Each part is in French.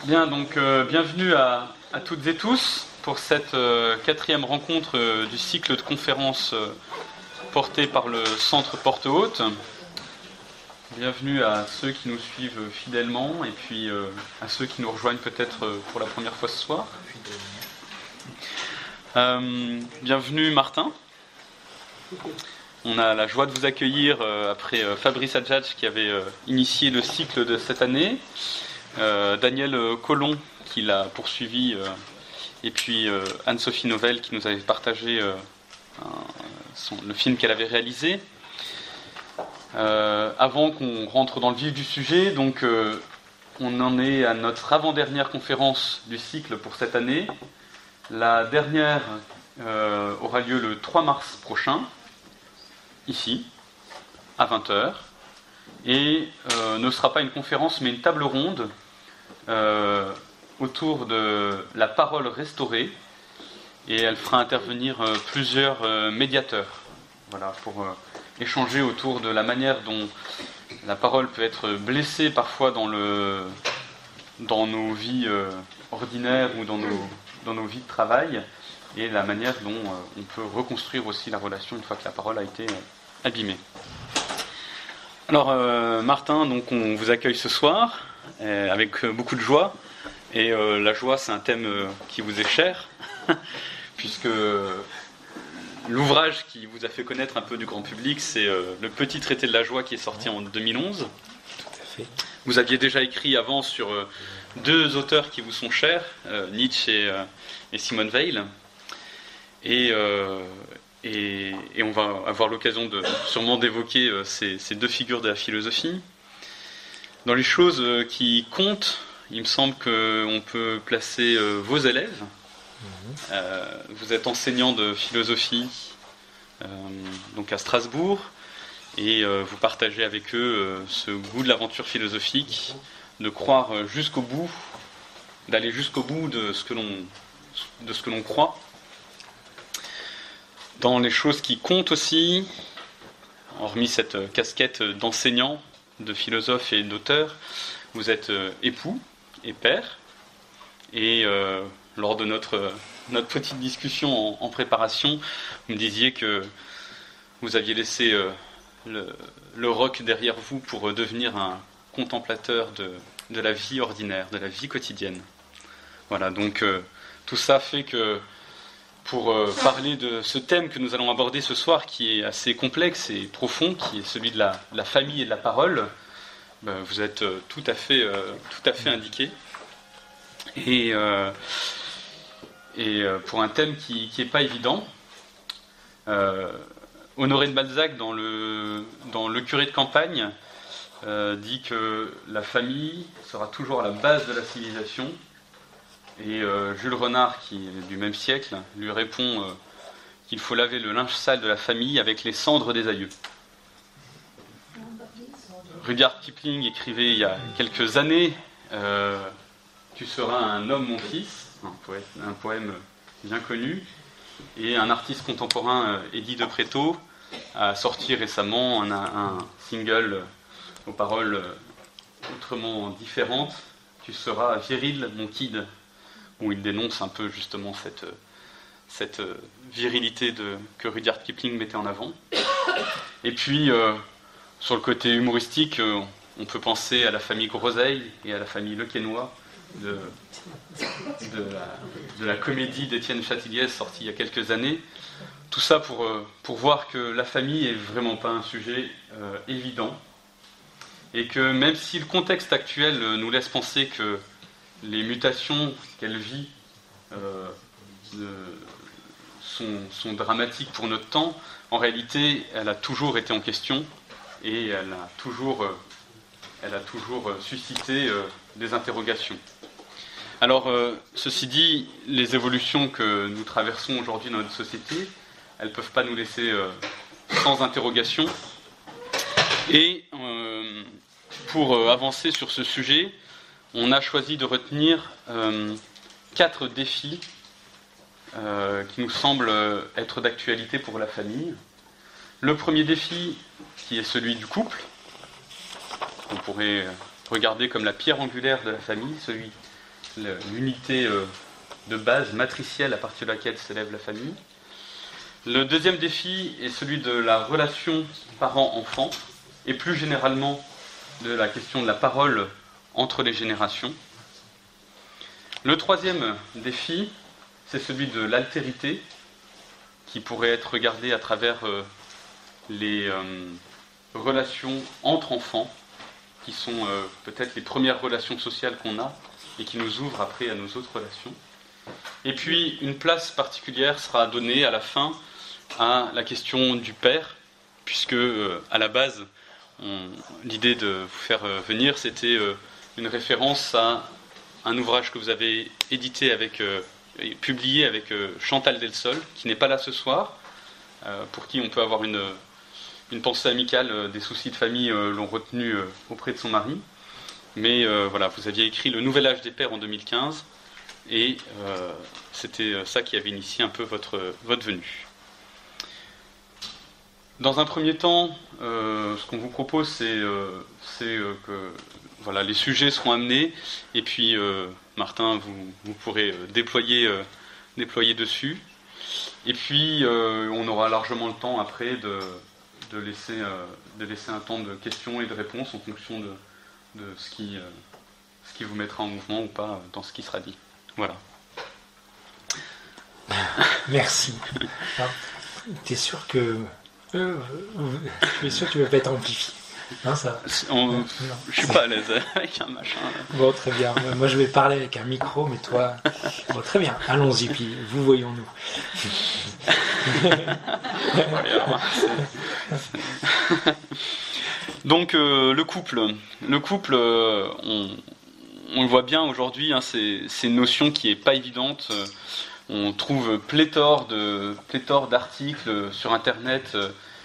Bien, donc bienvenue à toutes et tous pour cette quatrième rencontre du cycle de conférences porté par le Centre Porte Haute. Bienvenue à ceux qui nous suivent fidèlement et puis à ceux qui nous rejoignent peut-être pour la première fois ce soir. Bienvenue Martin. On a la joie de vous accueillir après Fabrice Adjadj qui avait initié le cycle de cette année, Daniel Colomb qui l'a poursuivi, et puis Anne-Sophie Novelle qui nous avait partagé le film qu'elle avait réalisé. Avant qu'on rentre dans le vif du sujet, donc on en est à notre avant-dernière conférence du cycle pour cette année. La dernière aura lieu le 3 mars prochain, ici, à 20h, et ne sera pas une conférence mais une table ronde autour de la parole restaurée, et elle fera intervenir plusieurs médiateurs, voilà, pour échanger autour de la manière dont la parole peut être blessée parfois dans nos vies ordinaires ou dans nos vies de travail, et la manière dont on peut reconstruire aussi la relation une fois que la parole a été abîmée. Alors Martin, donc on vous accueille ce soir avec beaucoup de joie, et la joie c'est un thème qui vous est cher puisque l'ouvrage qui vous a fait connaître un peu du grand public, c'est le petit traité de la joie qui est sorti en 2011. Tout à fait. Vous aviez déjà écrit avant sur deux auteurs qui vous sont chers, Nietzsche et Simone Weil. Et on va avoir l'occasion sûrement d'évoquer ces deux figures de la philosophie. Dans les choses qui comptent, il me semble qu'on peut placer vos élèves. Vous êtes enseignant de philosophie donc à Strasbourg, et vous partagez avec eux ce goût de l'aventure philosophique, de croire jusqu'au bout, d'aller jusqu'au bout de ce que l'on croit. Dans les choses qui comptent aussi, hormis cette casquette d'enseignant, de philosophe et d'auteur, vous êtes époux et père, et lors de notre petite discussion en préparation, vous me disiez que vous aviez laissé le roc derrière vous pour devenir un contemplateur de la vie ordinaire, de la vie quotidienne. Voilà, donc tout ça fait que pour parler de ce thème que nous allons aborder ce soir, qui est assez complexe et profond, qui est celui de la famille et de la parole, vous êtes tout à fait indiqué. Et pour un thème qui n'est pas évident, Honoré de Balzac, dans le curé de campagne, dit que la famille sera toujours à la base de la civilisation. Et Jules Renard, qui est du même siècle, lui répond qu'il faut laver le linge sale de la famille avec les cendres des aïeux. Rudyard Kipling écrivait il y a quelques années Tu seras un homme, mon fils, un poème bien connu. Et un artiste contemporain, Eddie de Pretto, a sorti récemment un single aux paroles autrement différentes, Tu seras viril, mon kid, où il dénonce un peu justement cette virilité que Rudyard Kipling mettait en avant. Et puis, sur le côté humoristique, on peut penser à la famille Groseille et à la famille Lequesnoy de la comédie d'Étienne Châtilliez sortie il y a quelques années. Tout ça pour voir que la famille est vraiment pas un sujet évident, et que même si le contexte actuel nous laisse penser que les mutations qu'elle vit sont dramatiques pour notre temps, en réalité, elle a toujours été en question, et elle a toujours suscité des interrogations. Alors, ceci dit, les évolutions que nous traversons aujourd'hui dans notre société, elles ne peuvent pas nous laisser sans interrogation. Et pour avancer sur ce sujet, on a choisi de retenir 4 défis qui nous semblent être d'actualité pour la famille. Le premier défi, qui est celui du couple, qu'on pourrait regarder comme la pierre angulaire de la famille, celui l'unité de base matricielle à partir de laquelle s'élève la famille. Le deuxième défi est celui de la relation parent-enfant, et plus généralement de la question de la parole entre les générations. Le troisième défi, c'est celui de l'altérité, qui pourrait être regardé à travers les relations entre enfants, qui sont peut-être les premières relations sociales qu'on a, et qui nous ouvrent après à nos autres relations. Et puis, une place particulière sera donnée à la fin à la question du père, puisque à la base, l'idée de vous faire venir, c'était une référence à un ouvrage que vous avez édité publié avec Chantal Delsol, qui n'est pas là ce soir, pour qui on peut avoir une pensée amicale. Des soucis de famille l'ont retenue auprès de son mari. Mais voilà, vous aviez écrit Le Nouvel Âge des Pères en 2015, et c'était ça qui avait initié un peu votre venue. Dans un premier temps, ce qu'on vous propose, c'est que voilà, les sujets seront amenés, et puis Martin, vous pourrez déployer dessus. Et puis on aura largement le temps après de laisser un temps de questions et de réponses en fonction de ce qui vous mettra en mouvement ou pas dans ce qui sera dit. Voilà. Merci. Tu es sûr que je suis sûr que tu ne veux pas être amplifié. Non, ça. Je suis pas à l'aise avec un machin. Bon, très bien. Moi, je vais parler avec un micro, mais toi. Bon, très bien. Allons-y, puis vous voyons-nous. Donc, le couple, on le voit bien aujourd'hui. Hein, c'est une notion qui est pas évidente. On trouve pléthore d'articles sur Internet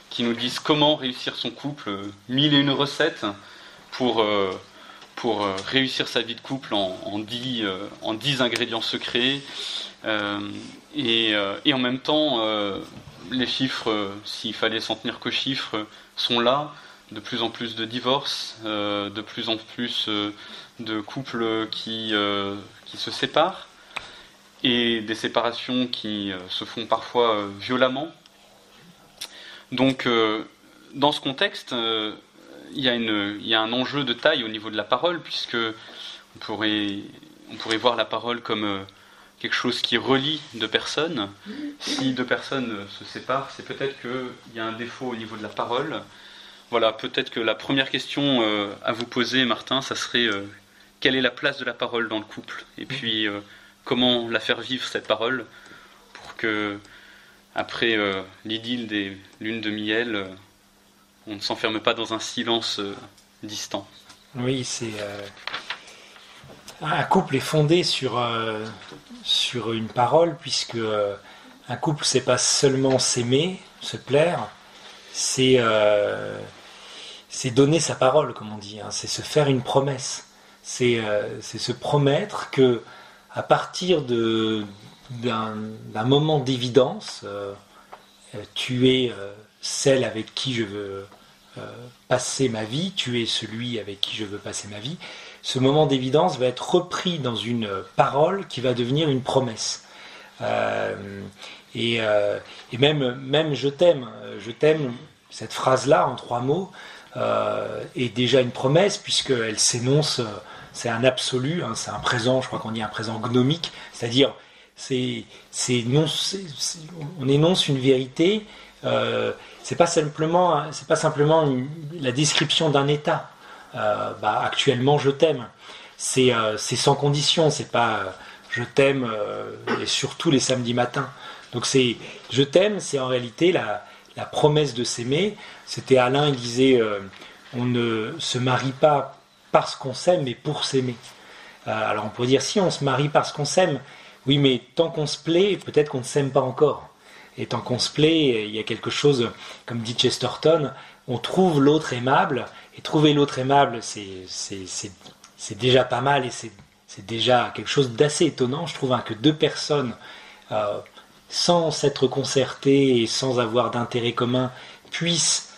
qui nous disent comment réussir son couple, 1001 recettes pour réussir sa vie de couple en 10 ingrédients secrets. Et en même temps, les chiffres, s'il fallait s'en tenir qu'aux chiffres, sont là. De plus en plus de divorces, de plus en plus de couples qui se séparent, et des séparations qui se font parfois violemment. Donc, dans ce contexte, il y a un enjeu de taille au niveau de la parole, puisque on pourrait voir la parole comme quelque chose qui relie deux personnes. Si deux personnes se séparent, c'est peut-être qu'il y a un défaut au niveau de la parole. Voilà, peut-être que la première question à vous poser, Martin, ça serait quelle est la place de la parole dans le couple ? Et puis, comment la faire vivre, cette parole, pour que, après l'idylle des lunes de miel, on ne s'enferme pas dans un silence distant. Oui, c'est... Un couple est fondé sur une parole, puisque un couple, c'est pas seulement s'aimer, se plaire, c'est donner sa parole, comme on dit, hein. C'est se faire une promesse, c'est se promettre que à partir d'un moment d'évidence, tu es celle avec qui je veux passer ma vie, tu es celui avec qui je veux passer ma vie. Ce moment d'évidence va être repris dans une parole qui va devenir une promesse. Et même je t'aime, cette phrase-là en 3 mots est déjà une promesse, puisqu'elle s'énonce, c'est un absolu, hein, c'est un présent, je crois qu'on dit un présent gnomique, c'est-à-dire on énonce une vérité, c'est pas simplement la description d'un état. Actuellement je t'aime, c'est sans condition, c'est pas je t'aime et surtout les samedis matins. Donc je t'aime, c'est en réalité la promesse de s'aimer. C'était Alain, il disait on ne se marie pas parce qu'on s'aime, mais pour s'aimer. Alors on pourrait dire si on se marie parce qu'on s'aime, oui, mais tant qu'on se plaît, peut-être qu'on ne s'aime pas encore. Et tant qu'on se plaît, il y a quelque chose, comme dit Chesterton, on trouve l'autre aimable, et trouver l'autre aimable, c'est déjà pas mal, et c'est déjà quelque chose d'assez étonnant, je trouve, hein, que 2 personnes, sans s'être concertées et sans avoir d'intérêt commun, puissent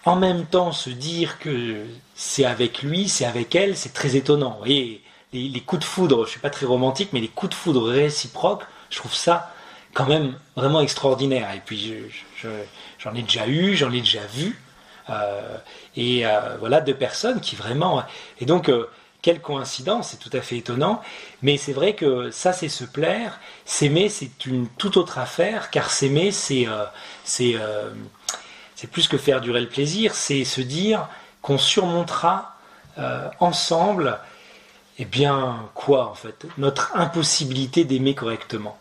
en même temps se dire que c'est avec lui, c'est avec elle, c'est très étonnant. Vous voyez, les coups de foudre, je ne suis pas très romantique, mais les coups de foudre réciproques, je trouve ça quand même vraiment extraordinaire. Et puis j'en ai déjà eu, j'en ai déjà vu, voilà, deux personnes qui vraiment... Et donc, quelle coïncidence, c'est tout à fait étonnant, mais c'est vrai que ça, c'est se plaire. S'aimer, c'est une toute autre affaire, car s'aimer, c'est plus que faire durer le plaisir, c'est se dire qu'on surmontera ensemble, eh bien, quoi en fait, notre impossibilité d'aimer correctement.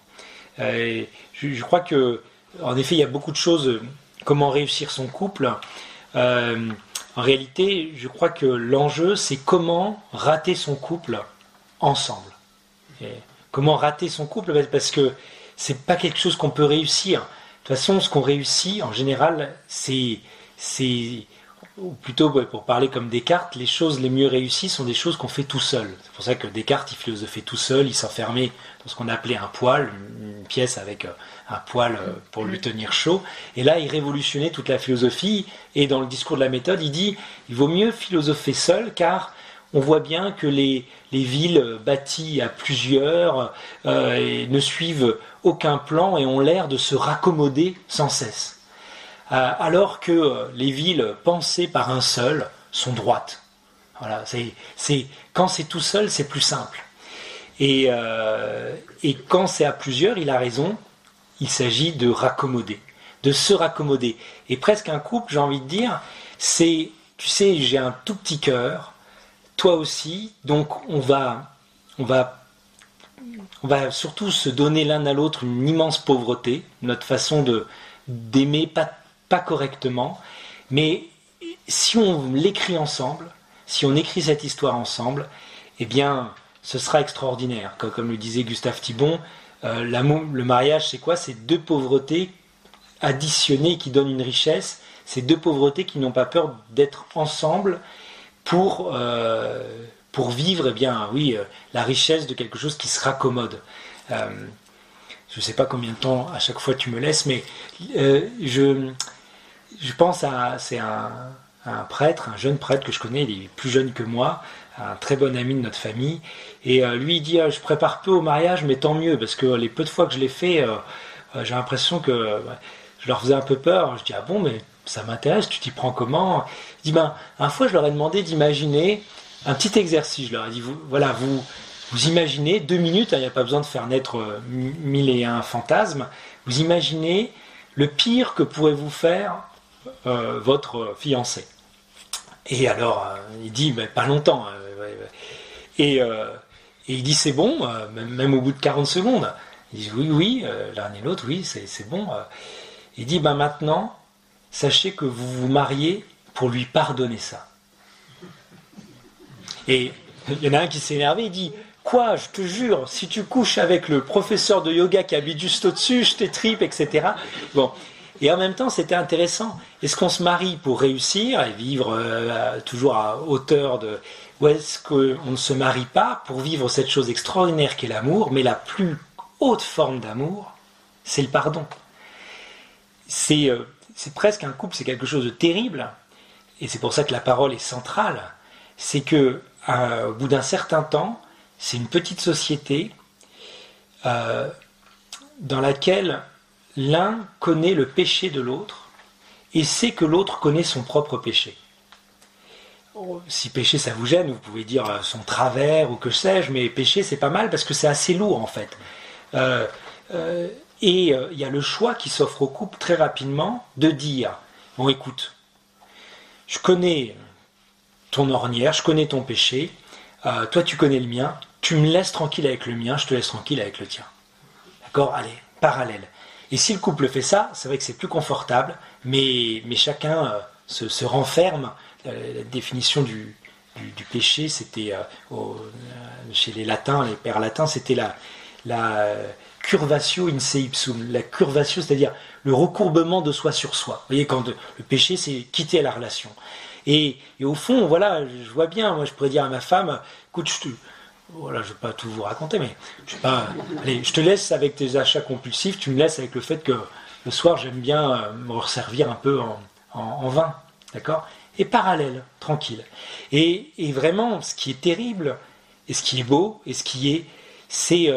Je crois que, en effet, il y a beaucoup de choses, comment réussir son couple. En réalité, je crois que l'enjeu, c'est comment rater son couple ensemble. Et comment rater son couple, parce que c'est pas quelque chose qu'on peut réussir. De toute façon, ce qu'on réussit, en général, c'est ou plutôt, pour parler comme Descartes, les choses les mieux réussies sont des choses qu'on fait tout seul. C'est pour ça que Descartes, il philosophait tout seul, il s'enfermait dans ce qu'on appelait un poêle, une pièce avec un poêle pour lui tenir chaud. Et là, il révolutionnait toute la philosophie. Et dans le discours de la méthode, il dit, il vaut mieux philosopher seul, car on voit bien que les villes bâties à plusieurs ne suivent aucun plan et ont l'air de se raccommoder sans cesse. Alors que les villes pensées par un seul sont droites. Voilà, quand c'est tout seul, c'est plus simple. Et quand c'est à plusieurs, il a raison, il s'agit de raccommoder, de se raccommoder. Et presque un couple, j'ai envie de dire, c'est, tu sais, j'ai un tout petit cœur, toi aussi, donc on va surtout se donner l'un à l'autre une immense pauvreté, notre façon d'aimer pas correctement, mais si on l'écrit ensemble, si on écrit cette histoire ensemble, eh bien, ce sera extraordinaire. Comme le disait Gustave Thibon, le mariage, c'est quoi? C'est deux pauvretés additionnées qui donnent une richesse. C'est deux pauvretés qui n'ont pas peur d'être ensemble pour vivre, eh bien, oui, la richesse de quelque chose qui se raccommode. Je ne sais pas combien de temps à chaque fois tu me laisses, mais je pense c'est un prêtre, un jeune prêtre que je connais, il est plus jeune que moi, un très bon ami de notre famille, et lui il dit je prépare peu au mariage, mais tant mieux, parce que les peu de fois que je l'ai fait, j'ai l'impression que je leur faisais un peu peur. Je dis bon, mais ça m'intéresse, tu t'y prends comment? Il dit une fois je leur ai demandé d'imaginer un petit exercice, je leur ai dit vous imaginez 2 minutes, il n'y a pas besoin de faire naître 1001 fantasmes, vous imaginez le pire que pourrait vous faire votre fiancé. Et alors, il dit, pas longtemps. Et il dit, c'est bon, même au bout de 40 secondes. Il dit, oui, l'un et l'autre, oui, c'est bon. Il dit, maintenant, sachez que vous vous mariez pour lui pardonner ça. Et il y en a un qui s'est énervé, il dit, quoi, je te jure, si tu couches avec le professeur de yoga qui habite juste au-dessus, je t'étripe, etc. Bon. Et en même temps, c'était intéressant. Est-ce qu'on se marie pour réussir et vivre toujours à hauteur de... Ou est-ce qu'on ne se marie pas pour vivre cette chose extraordinaire qu'est l'amour, mais la plus haute forme d'amour, c'est le pardon. C'est presque un couple, c'est quelque chose de terrible. Et c'est pour ça que la parole est centrale. C'est que au bout d'un certain temps, c'est une petite société dans laquelle l'un connaît le péché de l'autre et sait que l'autre connaît son propre péché. Si péché ça vous gêne, vous pouvez dire son travers ou que sais-je, mais péché c'est pas mal parce que c'est assez lourd en fait. Et il y a le choix qui s'offre au couple très rapidement de dire bon écoute, je connais ton ornière, je connais ton péché, toi tu connais le mien, tu me laisses tranquille avec le mien, je te laisse tranquille avec le tien. D'accord? Allez, parallèle. Et si le couple fait ça, c'est vrai que c'est plus confortable, mais chacun se renferme. La définition du péché, c'était chez les latins, les pères latins, c'était la curvatio in se ipsum. La curvatio, c'est-à-dire le recourbement de soi sur soi. Vous voyez, quand le péché, c'est quitter la relation. Et au fond, voilà, je vois bien, moi je pourrais dire à ma femme, écoute, voilà, je ne vais pas tout vous raconter, mais allez, je te laisse avec tes achats compulsifs, tu me laisses avec le fait que le soir, j'aime bien me resservir un peu en vin, d'accord? Et parallèle, tranquille. Et vraiment, ce qui est terrible, et ce qui est beau, et ce qui est... C'est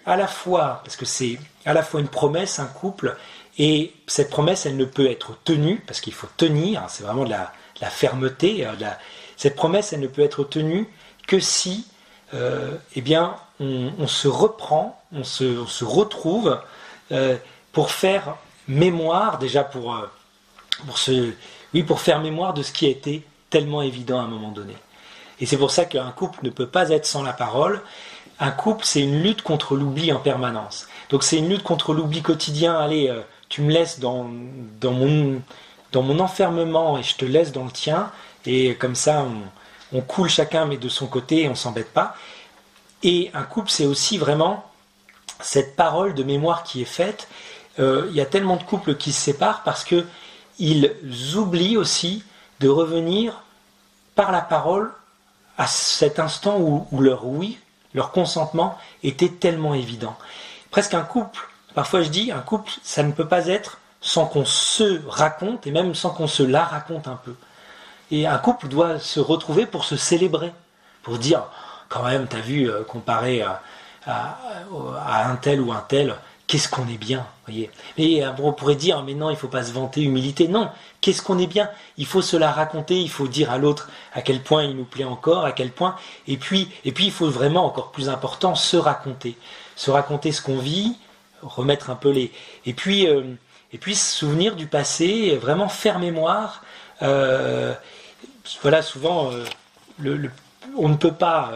à la fois, parce que c'est à la fois une promesse, un couple, et cette promesse, elle ne peut être tenue, parce qu'il faut tenir, c'est vraiment de la fermeté, cette promesse, elle ne peut être tenue que si, eh bien, on se reprend, on se retrouve pour faire mémoire, déjà pour faire mémoire de ce qui a été tellement évident à un moment donné. Et c'est pour ça qu'un couple ne peut pas être sans la parole. Un couple, c'est une lutte contre l'oubli en permanence. Donc c'est une lutte contre l'oubli quotidien. Allez, tu me laisses dans mon enfermement et je te laisse dans le tien. Et comme ça, on coule chacun, mais de son côté, et on ne s'embête pas. Et un couple, c'est aussi vraiment cette parole de mémoire qui est faite. Il y a tellement de couples qui se séparent parce qu'ils oublient aussi de revenir par la parole à cet instant où leur oui, leur consentement était tellement évident. Presque un couple, parfois je dis, un couple, ça ne peut pas être sans qu'on se raconte, et même sans qu'on se la raconte un peu. Et un couple doit se retrouver pour se célébrer, pour dire, quand même, t'as vu, comparé à un tel ou un tel, qu'est-ce qu'on est bien, voyez. Et on pourrait dire, mais non, il ne faut pas se vanter, humilité. Non, qu'est-ce qu'on est bien. Il faut se la raconter, il faut dire à l'autre à quel point il nous plaît encore, à quel point. Et puis il faut vraiment, encore plus important, se raconter ce qu'on vit, remettre un peu les... Et puis se souvenir du passé, vraiment faire mémoire. Voilà, souvent, on ne peut pas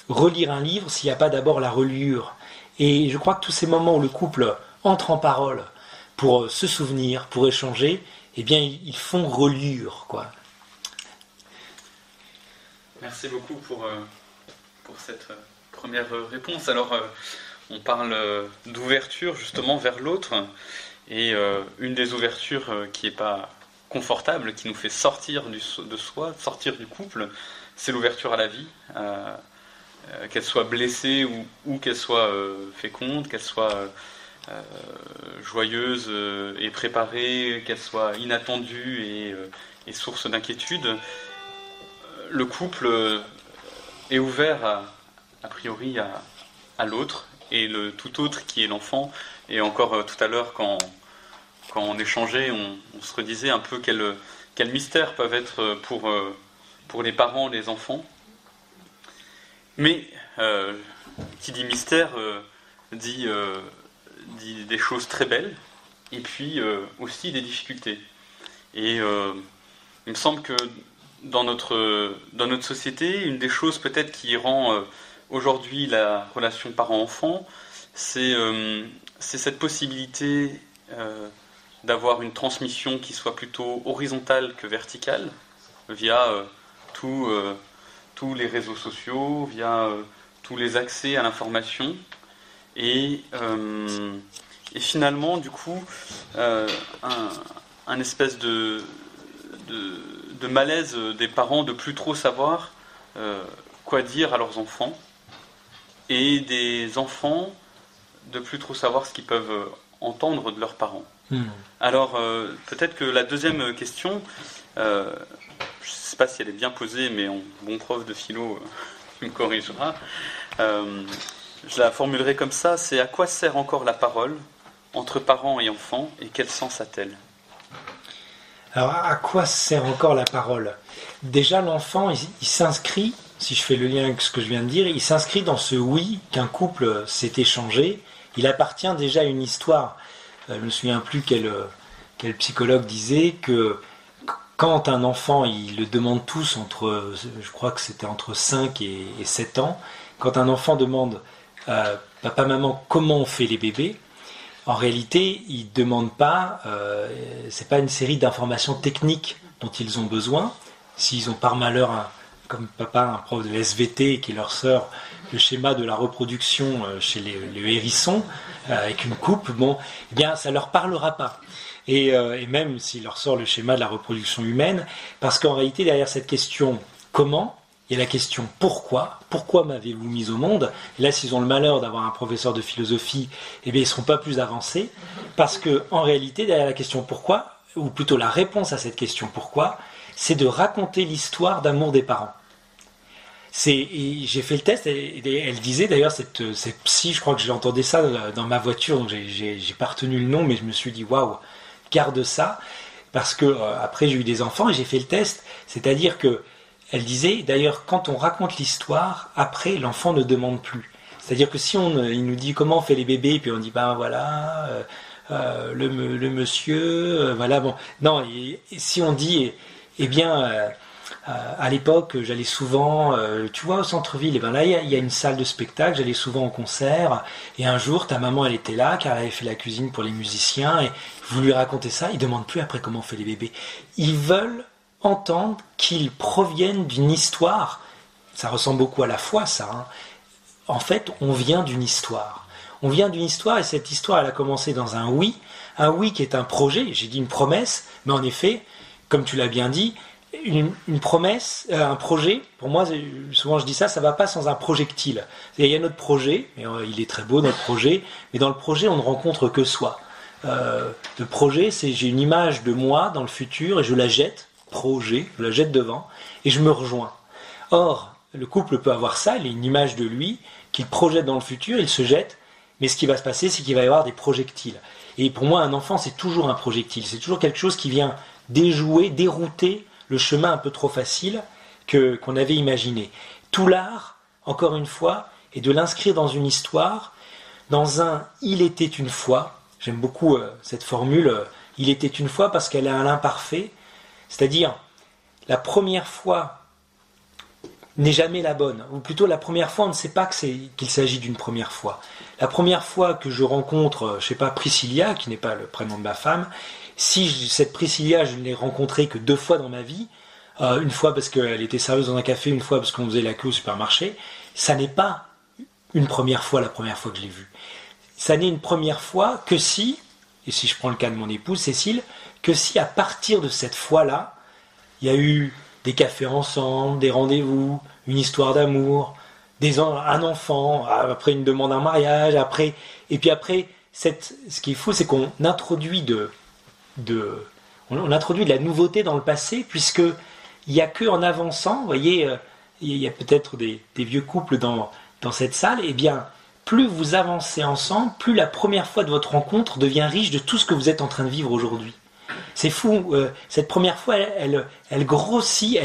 relire un livre s'il n'y a pas d'abord la reliure. Et je crois que tous ces moments où le couple entre en parole pour se souvenir, pour échanger, eh bien, ils font reliure, quoi. Merci beaucoup pour cette première réponse. Alors, on parle d'ouverture justement vers l'autre, et une des ouvertures qui n'est pas confortable, qui nous fait sortir de soi, sortir du couple, c'est l'ouverture à la vie. Qu'elle soit blessée ou qu'elle soit féconde, qu'elle soit joyeuse et préparée, qu'elle soit inattendue et source d'inquiétude, le couple est ouvert a priori à l'autre, et le tout autre qui est l'enfant. Et encore tout à l'heure, quand on échangeait, on se redisait un peu quels mystères peuvent être pour les parents, les enfants. Mais qui dit mystère dit des choses très belles, et puis aussi des difficultés. Et il me semble que dans notre société, une des choses peut-être qui rend aujourd'hui la relation parent-enfant, c'est cette possibilité d'avoir une transmission qui soit plutôt horizontale que verticale, via tous les réseaux sociaux, via tous les accès à l'information, et finalement, du coup, un espèce de malaise des parents de plus trop savoir quoi dire à leurs enfants, et des enfants de plus trop savoir ce qu'ils peuvent entendre de leurs parents. Alors, peut-être que la deuxième question, je ne sais pas si elle est bien posée, mais bon prof de philo me corrigera, je la formulerai comme ça, c'est: à quoi sert encore la parole entre parents et enfants, et quel sens a-t-elle ? Alors, à quoi sert encore la parole ? Déjà, l'enfant, il s'inscrit, si je fais le lien avec ce que je viens de dire, il s'inscrit dans ce oui qu'un couple s'est échangé. Il appartient déjà à une histoire. Je ne me souviens plus quel psychologue disait que quand un enfant, il le demande tous je crois que c'était entre 5 et 7 ans, quand un enfant demande papa, maman, comment on fait les bébés, en réalité, ils ne demandent pas, c'est pas une série d'informations techniques dont ils ont besoin. S'ils ont par malheur, comme papa, un prof de SVT qui leur sort le schéma de la reproduction chez les hérissons, avec une coupe, bon, eh bien, ça ne leur parlera pas. Et même s'il leur sort le schéma de la reproduction humaine, parce qu'en réalité, derrière cette question « comment ?», il y a la question « pourquoi ? Pourquoi m'avez-vous mis au monde ?» Et là, s'ils ont le malheur d'avoir un professeur de philosophie, eh bien, ils ne seront pas plus avancés, parce qu'en réalité, derrière la question « pourquoi ?», ou plutôt la réponse à cette question « pourquoi ?», c'est de raconter l'histoire d'amour des parents. Et j'ai fait le test, et elle disait d'ailleurs, cette psy, je crois que j'ai entendu ça dans ma voiture, donc j'ai pas retenu le nom, mais je me suis dit waouh, garde ça, parce que après j'ai eu des enfants et j'ai fait le test, c'est-à-dire que elle disait d'ailleurs, quand on raconte l'histoire, après l'enfant ne demande plus. C'est-à-dire que si il nous dit comment on fait les bébés, puis on dit ben voilà, le monsieur, voilà, bon, non, et si on dit, eh bien, à l'époque, j'allais souvent, tu vois, au centre-ville, et ben là, il y a une salle de spectacle, j'allais souvent en concert, et un jour, ta maman, elle était là, car elle avait fait la cuisine pour les musiciens, et vous lui racontez ça, ils ne demandent plus après comment on fait les bébés. Ils veulent entendre qu'ils proviennent d'une histoire. Ça ressemble beaucoup à la foi, ça, hein. En fait, on vient d'une histoire. On vient d'une histoire, et cette histoire, elle a commencé dans un oui qui est un projet, j'ai dit une promesse, mais en effet, comme tu l'as bien dit, une promesse, un projet, pour moi, souvent je dis ça, ça ne va pas sans un projectile. Il y a notre projet, et il est très beau notre projet, mais dans le projet, on ne rencontre que soi. Le projet, c'est j'ai une image de moi dans le futur, et je la jette, je la jette devant, et je me rejoins. Or, le couple peut avoir ça, il a une image de lui, qu'il projette dans le futur, il se jette, mais ce qui va se passer, c'est qu'il va y avoir des projectiles. Et pour moi, un enfant, c'est toujours un projectile, c'est toujours quelque chose qui vient déjouer, dérouter le chemin un peu trop facile qu'on avait imaginé. Tout l'art, encore une fois, est de l'inscrire dans une histoire, dans un « il était une fois ». J'aime beaucoup cette formule « il était une fois » parce qu'elle a un imparfait, c'est-à-dire la première fois n'est jamais la bonne, ou plutôt la première fois on ne sait pas qu'il s'agit d'une première fois. La première fois que je rencontre, je sais pas, Priscilla, qui n'est pas le prénom de ma femme, si cette Priscilla, je ne l'ai rencontrée que 2 fois dans ma vie, une fois parce qu'elle était serveuse dans un café, une fois parce qu'on faisait la queue au supermarché, ça n'est pas une première fois la première fois que je l'ai vue. Ça n'est une première fois que si, et si je prends le cas de mon épouse Cécile, que si à partir de cette fois-là, il y a eu des cafés ensemble, des rendez-vous, une histoire d'amour, un enfant, après une demande en mariage, et puis après, ce qui est fou, c'est qu'on introduit on introduit de la nouveauté dans le passé, puisque il n'y a qu'en avançant, vous voyez, il y a peut-être des vieux couples dans cette salle, et bien, plus vous avancez ensemble, plus la première fois de votre rencontre devient riche de tout ce que vous êtes en train de vivre aujourd'hui. C'est fou, cette première fois, elle grossit,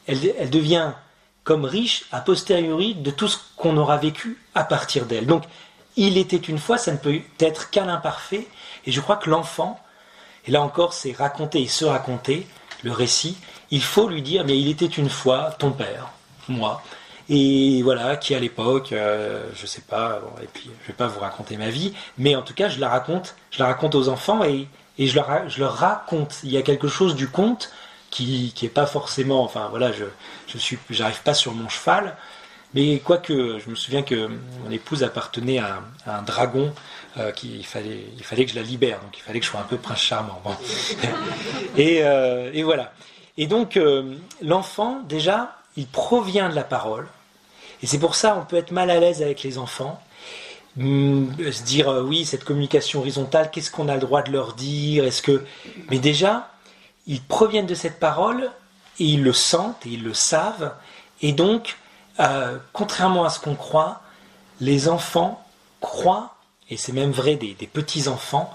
elle devient comme riche a posteriori de tout ce qu'on aura vécu à partir d'elle. Donc, il était une fois, ça ne peut être qu'un imparfait, et je crois que l'enfant, et là encore, c'est raconter et se raconter, le récit, il faut lui dire, mais il était une fois ton père, moi, et voilà, qui à l'époque, je sais pas, bon, et puis je vais pas vous raconter ma vie, mais en tout cas, je la raconte aux enfants, et je leur raconte. Il y a quelque chose du conte qui est pas forcément, enfin voilà, j'arrive pas sur mon cheval, mais quoique, je me souviens que mon épouse appartenait à un dragon, il fallait que je la libère, donc il fallait que je sois un peu prince charmant. Bon. Et voilà. Et donc, l'enfant, déjà, il provient de la parole, et c'est pour ça on peut être mal à l'aise avec les enfants, se dire oui, cette communication horizontale, qu'est-ce qu'on a le droit de leur dire, mais déjà ils proviennent de cette parole et ils le sentent et ils le savent, et donc contrairement à ce qu'on croit, les enfants croient, et c'est même vrai des petits enfants,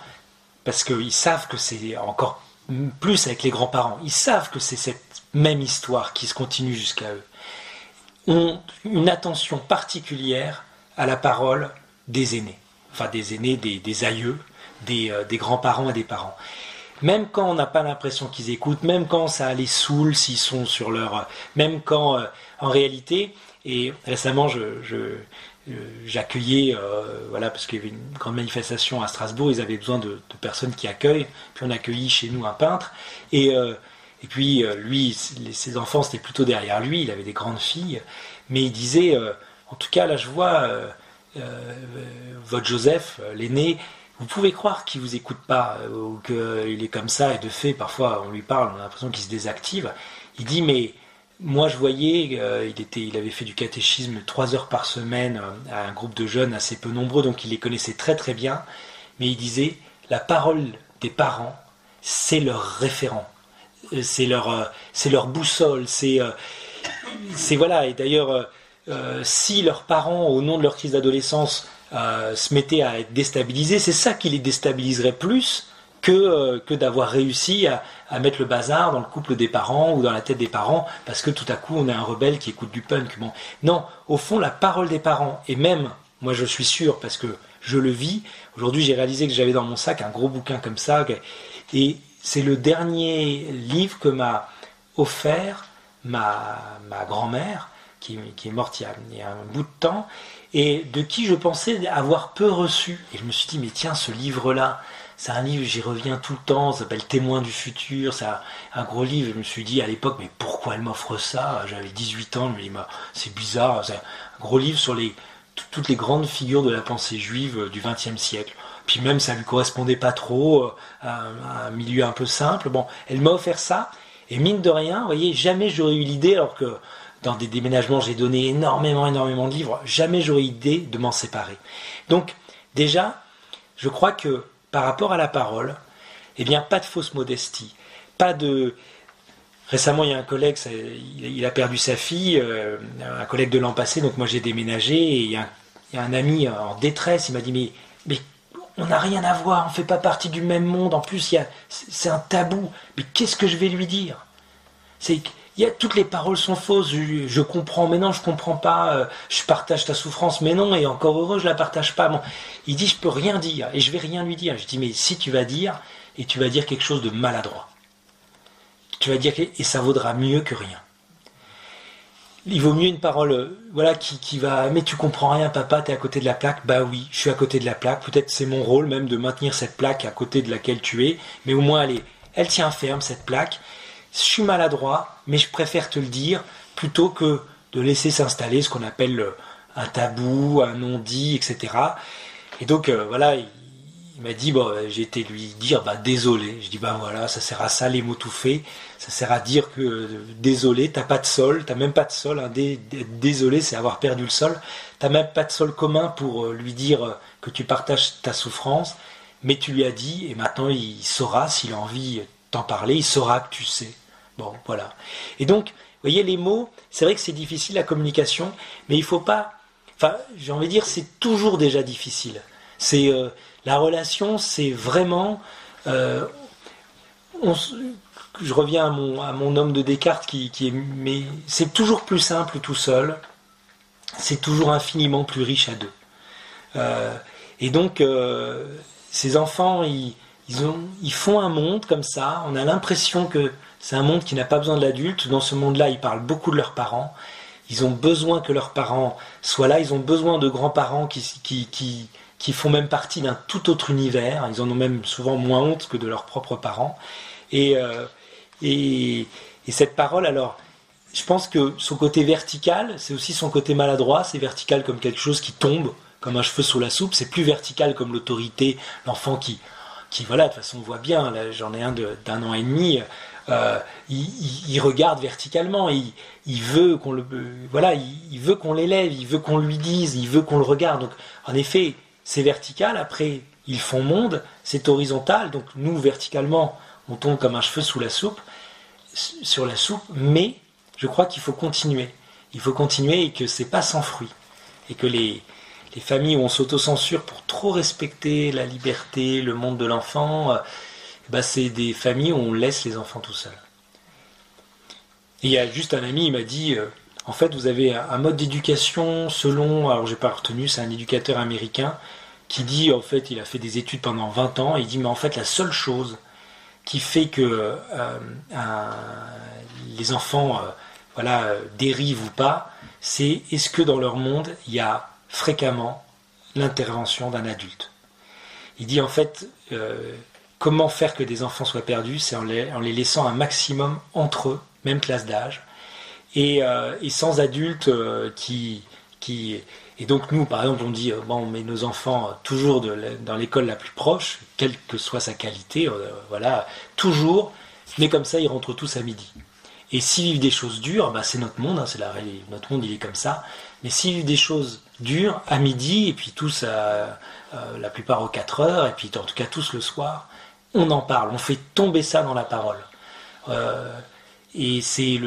parce qu'ils savent que c'est encore plus avec les grands-parents, ils savent que c'est cette même histoire qui se continue jusqu'à eux, ont une attention particulière à la parole des aînés, enfin des aînés, des aïeux, des grands-parents et des parents. Même quand on n'a pas l'impression qu'ils écoutent, même quand ça les saoule s'ils sont sur leur... Même quand, en réalité, et récemment j'accueillais, voilà, parce qu'il y avait une grande manifestation à Strasbourg, ils avaient besoin de personnes qui accueillent, puis on accueillit chez nous un peintre, et puis lui, ses enfants c'était plutôt derrière lui, il avait des grandes filles, mais il disait, en tout cas là je vois... votre Joseph, l'aîné, vous pouvez croire qu'il ne vous écoute pas, ou qu'il est comme ça, et de fait, parfois on lui parle, on a l'impression qu'il se désactive. Il dit, mais moi je voyais, il avait fait du catéchisme 3 heures par semaine à un groupe de jeunes assez peu nombreux, donc il les connaissait très très bien, mais il disait, la parole des parents, c'est leur référent, c'est leur boussole, c'est voilà, et d'ailleurs, si leurs parents, au nom de leur crise d'adolescence, se mettaient à être déstabilisés, c'est ça qui les déstabiliserait plus que d'avoir réussi à mettre le bazar dans le couple des parents ou dans la tête des parents, parce que tout à coup on est un rebelle qui écoute du punk. Bon. Non, au fond, la parole des parents, et même, moi je suis sûr, parce que je le vis, aujourd'hui j'ai réalisé que j'avais dans mon sac un gros bouquin comme ça, et c'est le dernier livre que m'a offert ma grand-mère, qui est morte il y a un bout de temps, et de qui je pensais avoir peu reçu. Et je me suis dit, mais tiens, ce livre-là, c'est un livre, j'y reviens tout le temps, ça s'appelle Témoin du futur, c'est un gros livre. Je me suis dit à l'époque, mais pourquoi elle m'offre ça? J'avais 18 ans, je me dis, c'est bizarre, c'est un gros livre sur toutes les grandes figures de la pensée juive du XXe siècle. Puis même, ça lui correspondait pas trop, à un milieu un peu simple. Bon, elle m'a offert ça, et mine de rien, vous voyez, jamais j'aurais eu l'idée, alors que dans des déménagements, j'ai donné énormément de livres, jamais j'aurais eu l'idée de m'en séparer. Donc, déjà, je crois que par rapport à la parole, eh bien, pas de fausse modestie, pas de... Récemment, il y a un collègue, il a perdu sa fille, un collègue de l'an passé, donc moi j'ai déménagé, et il y a un ami en détresse, il m'a dit, mais on n'a rien à voir, on ne fait pas partie du même monde, en plus c'est un tabou, mais qu'est-ce que je vais lui dire? Toutes les paroles sont fausses, je comprends, mais non, je comprends pas, je partage ta souffrance, mais non, et encore heureux, je la partage pas. Bon, il dit, je peux rien dire, et je vais rien lui dire. Je dis, mais si tu vas dire, et tu vas dire quelque chose de maladroit, tu vas dire, et ça vaudra mieux que rien. Il vaut mieux une parole, voilà, qui va, mais tu comprends rien, papa, t'es à côté de la plaque. Bah oui, je suis à côté de la plaque, peut-être c'est mon rôle même de maintenir cette plaque à côté de laquelle tu es, mais au moins elle tient ferme, cette plaque. Je suis maladroit, mais je préfère te le dire plutôt que de laisser s'installer ce qu'on appelle un tabou, un non-dit, etc. Et donc voilà, il m'a dit, j'ai été lui dire, désolé. Je dis, voilà, ça sert à ça les mots tout faits, ça sert à dire que désolé, t'as pas de sol, t'as même pas de sol. Hein, désolé, c'est avoir perdu le sol. T'as même pas de sol commun pour lui dire que tu partages ta souffrance, mais tu lui as dit, et maintenant il saura s'il a envie t'en parler, il saura que tu sais. Bon, voilà. Et donc, vous voyez, les mots, c'est vrai que c'est difficile la communication, mais il faut pas... Enfin, j'ai envie de dire, c'est toujours déjà difficile. C'est la relation, c'est vraiment... je reviens à mon homme de Descartes qui est... Mais c'est toujours plus simple tout seul, c'est toujours infiniment plus riche à deux. Et donc, ces enfants, ils font un monde comme ça, on a l'impression que c'est un monde qui n'a pas besoin de l'adulte. Dans ce monde-là, ils parlent beaucoup de leurs parents. Ils ont besoin que leurs parents soient là. Ils ont besoin de grands-parents qui font même partie d'un tout autre univers. Ils en ont même souvent moins honte que de leurs propres parents. Et cette parole, alors, je pense que son côté vertical, c'est aussi son côté maladroit. C'est vertical comme quelque chose qui tombe, comme un cheveu sous la soupe. C'est plus vertical comme l'autorité, l'enfant qui voilà, de toute façon on voit bien, là j'en ai un d'un an et demi, il regarde verticalement, il veut qu'on il veut qu'on l'élève, il veut qu'on lui dise, il veut qu'on le regarde. Donc en effet, c'est vertical, après ils font monde, c'est horizontal, donc nous verticalement on tombe comme un cheveu sur la soupe, mais je crois qu'il faut continuer. Il faut continuer et que c'est pas sans fruit. Et que les familles où on s'autocensure pour trop respecter la liberté, le monde de l'enfant, c'est des familles où on laisse les enfants tout seuls. Et il y a juste un ami, il m'a dit, en fait vous avez un mode d'éducation selon, alors j'ai pas retenu, c'est un éducateur américain, qui dit, en fait il a fait des études pendant 20 ans, et il dit, mais en fait la seule chose qui fait que les enfants dérivent ou pas, c'est est-ce que dans leur monde il y a fréquemment l'intervention d'un adulte. Il dit en fait, comment faire que des enfants soient perdus, c'est en les laissant un maximum entre eux, même classe d'âge, et sans adultes et donc nous, par exemple, on dit, on met nos enfants toujours dans l'école la plus proche, quelle que soit sa qualité, toujours, mais comme ça, ils rentrent tous à midi. Et s'ils vivent des choses dures, c'est notre monde, notre monde il est comme ça, mais s'ils vivent des choses dures, à midi, et puis tous, la plupart aux 4 heures, et puis en tout cas tous le soir, on en parle, on fait tomber ça dans la parole. c'est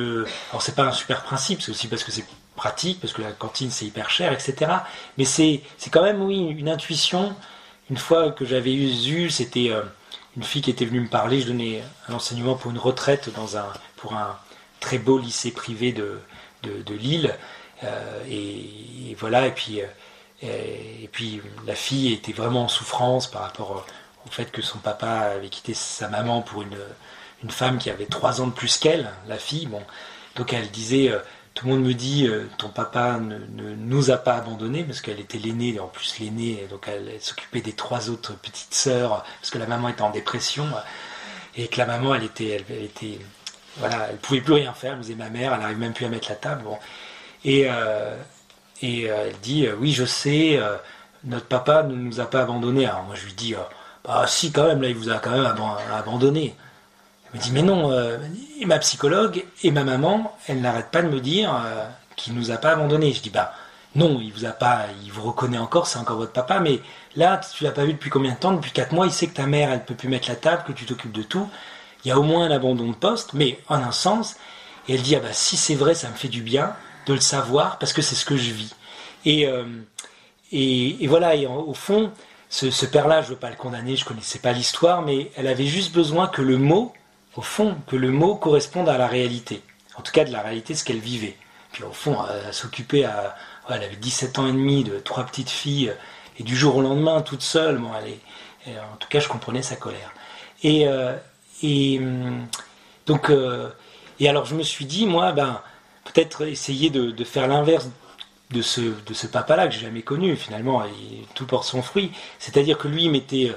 alors c'est pas un super principe, c'est aussi parce que c'est pratique, parce que la cantine c'est hyper cher, etc. Mais c'est quand même, oui, une intuition. Une fois que j'avais eu, c'était une fille qui était venue me parler, je donnais un enseignement pour une retraite pour un très beau lycée privé de Lille. Et voilà, et puis la fille était vraiment en souffrance par rapport au fait que son papa avait quitté sa maman pour une femme qui avait 3 ans de plus qu'elle, la fille. Bon, donc elle disait, tout le monde me dit, ton papa ne nous a pas abandonnés, parce qu'elle était l'aînée, et en plus l'aînée, donc elle s'occupait des 3 autres petites sœurs, parce que la maman était en dépression, et que la maman, elle était voilà, elle pouvait plus rien faire, elle faisait ma mère, elle n'arrive même plus à mettre la table. Bon. Et elle dit, oui, je sais, notre papa ne nous a pas abandonnés. Alors moi je lui dis, bah si, quand même, là il vous a quand même abandonné. Elle me dit, mais non, et ma psychologue et ma maman, elles n'arrêtent pas de me dire qu'il nous a pas abandonnés. Je dis, bah non, il vous a pas, il vous reconnaît encore, c'est encore votre papa, mais là tu l'as pas vu depuis combien de temps? Depuis 4 mois, il sait que ta mère, elle peut plus mettre la table, que tu t'occupes de tout. Il y a au moins un abandon de poste, mais en un sens. Et elle dit, ah bah si c'est vrai, ça me fait du bien de le savoir, parce que c'est ce que je vis. Et voilà, et au fond, ce père-là, je ne veux pas le condamner, je ne connaissais pas l'histoire, mais elle avait juste besoin que le mot, au fond, que le mot corresponde à la réalité. En tout cas, de la réalité, ce qu'elle vivait. Puis au fond, elle s'occupait elle avait 17 ans et demi de 3 petites filles, et du jour au lendemain, toute seule, bon, en tout cas, je comprenais sa colère. Donc, et alors je me suis dit, moi, peut-être essayer de faire l'inverse de ce papa-là que j'ai jamais connu, finalement, et tout porte son fruit. C'est-à-dire que lui, il mettait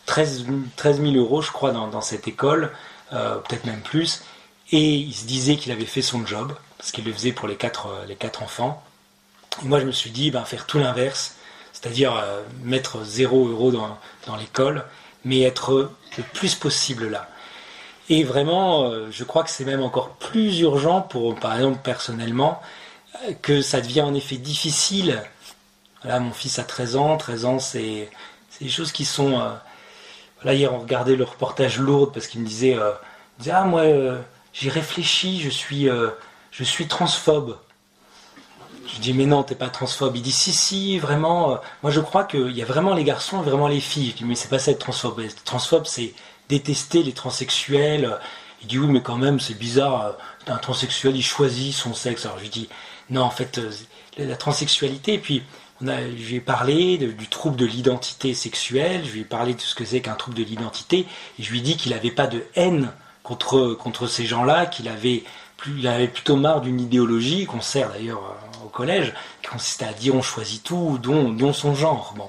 13 000 euros, je crois, dans cette école, peut-être même plus, et il se disait qu'il avait fait son job, parce qu'il le faisait pour les quatre enfants. Et moi, je me suis dit, faire tout l'inverse, c'est-à-dire mettre 0 euros dans l'école, mais être le plus possible là. Et vraiment, je crois que c'est même encore plus urgent par exemple, personnellement, que ça devient en effet difficile. Voilà, mon fils a 13 ans, c'est des choses qui sont... Là, hier, on regardait le reportage Lourdes, parce qu'il me disait, ah, moi, j'ai réfléchi, je suis transphobe. Je dis, mais non, t'es pas transphobe. Il dit, si, vraiment, moi je crois qu'il y a vraiment les garçons et vraiment les filles. Je dis, mais c'est pas ça être transphobe. Être transphobe, c'est détester les transsexuels. Il dit, oui, mais quand même, c'est bizarre, un transsexuel, il choisit son sexe. Alors je lui dis, non, en fait, la transsexualité, et puis je lui ai parlé du trouble de l'identité sexuelle, je lui ai parlé de ce que c'est qu'un trouble de l'identité, et je lui ai dit qu'il n'avait pas de haine contre ces gens-là, qu'il avait plutôt marre d'une idéologie qu'on sert d'ailleurs au collège, qui consistait à dire on choisit tout, dont son genre. Bon.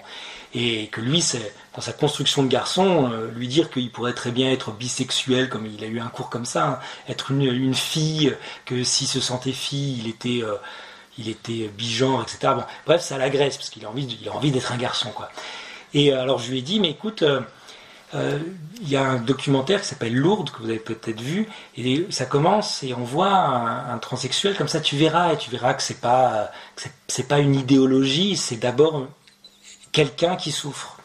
Et que lui, c'est, dans sa construction de garçon, lui dire qu'il pourrait très bien être bisexuel, comme il a eu un cours comme ça, hein, être une fille, que s'il se sentait fille, il était bigenre, etc. Bon, bref, ça l'agresse, parce qu'il a envie d'être un garçon, quoi. Et alors je lui ai dit, mais écoute, il y a un documentaire qui s'appelle Lourdes, que vous avez peut-être vu, et ça commence, et on voit un transsexuel, comme ça tu verras que c'est pas une idéologie, c'est d'abord quelqu'un qui souffre.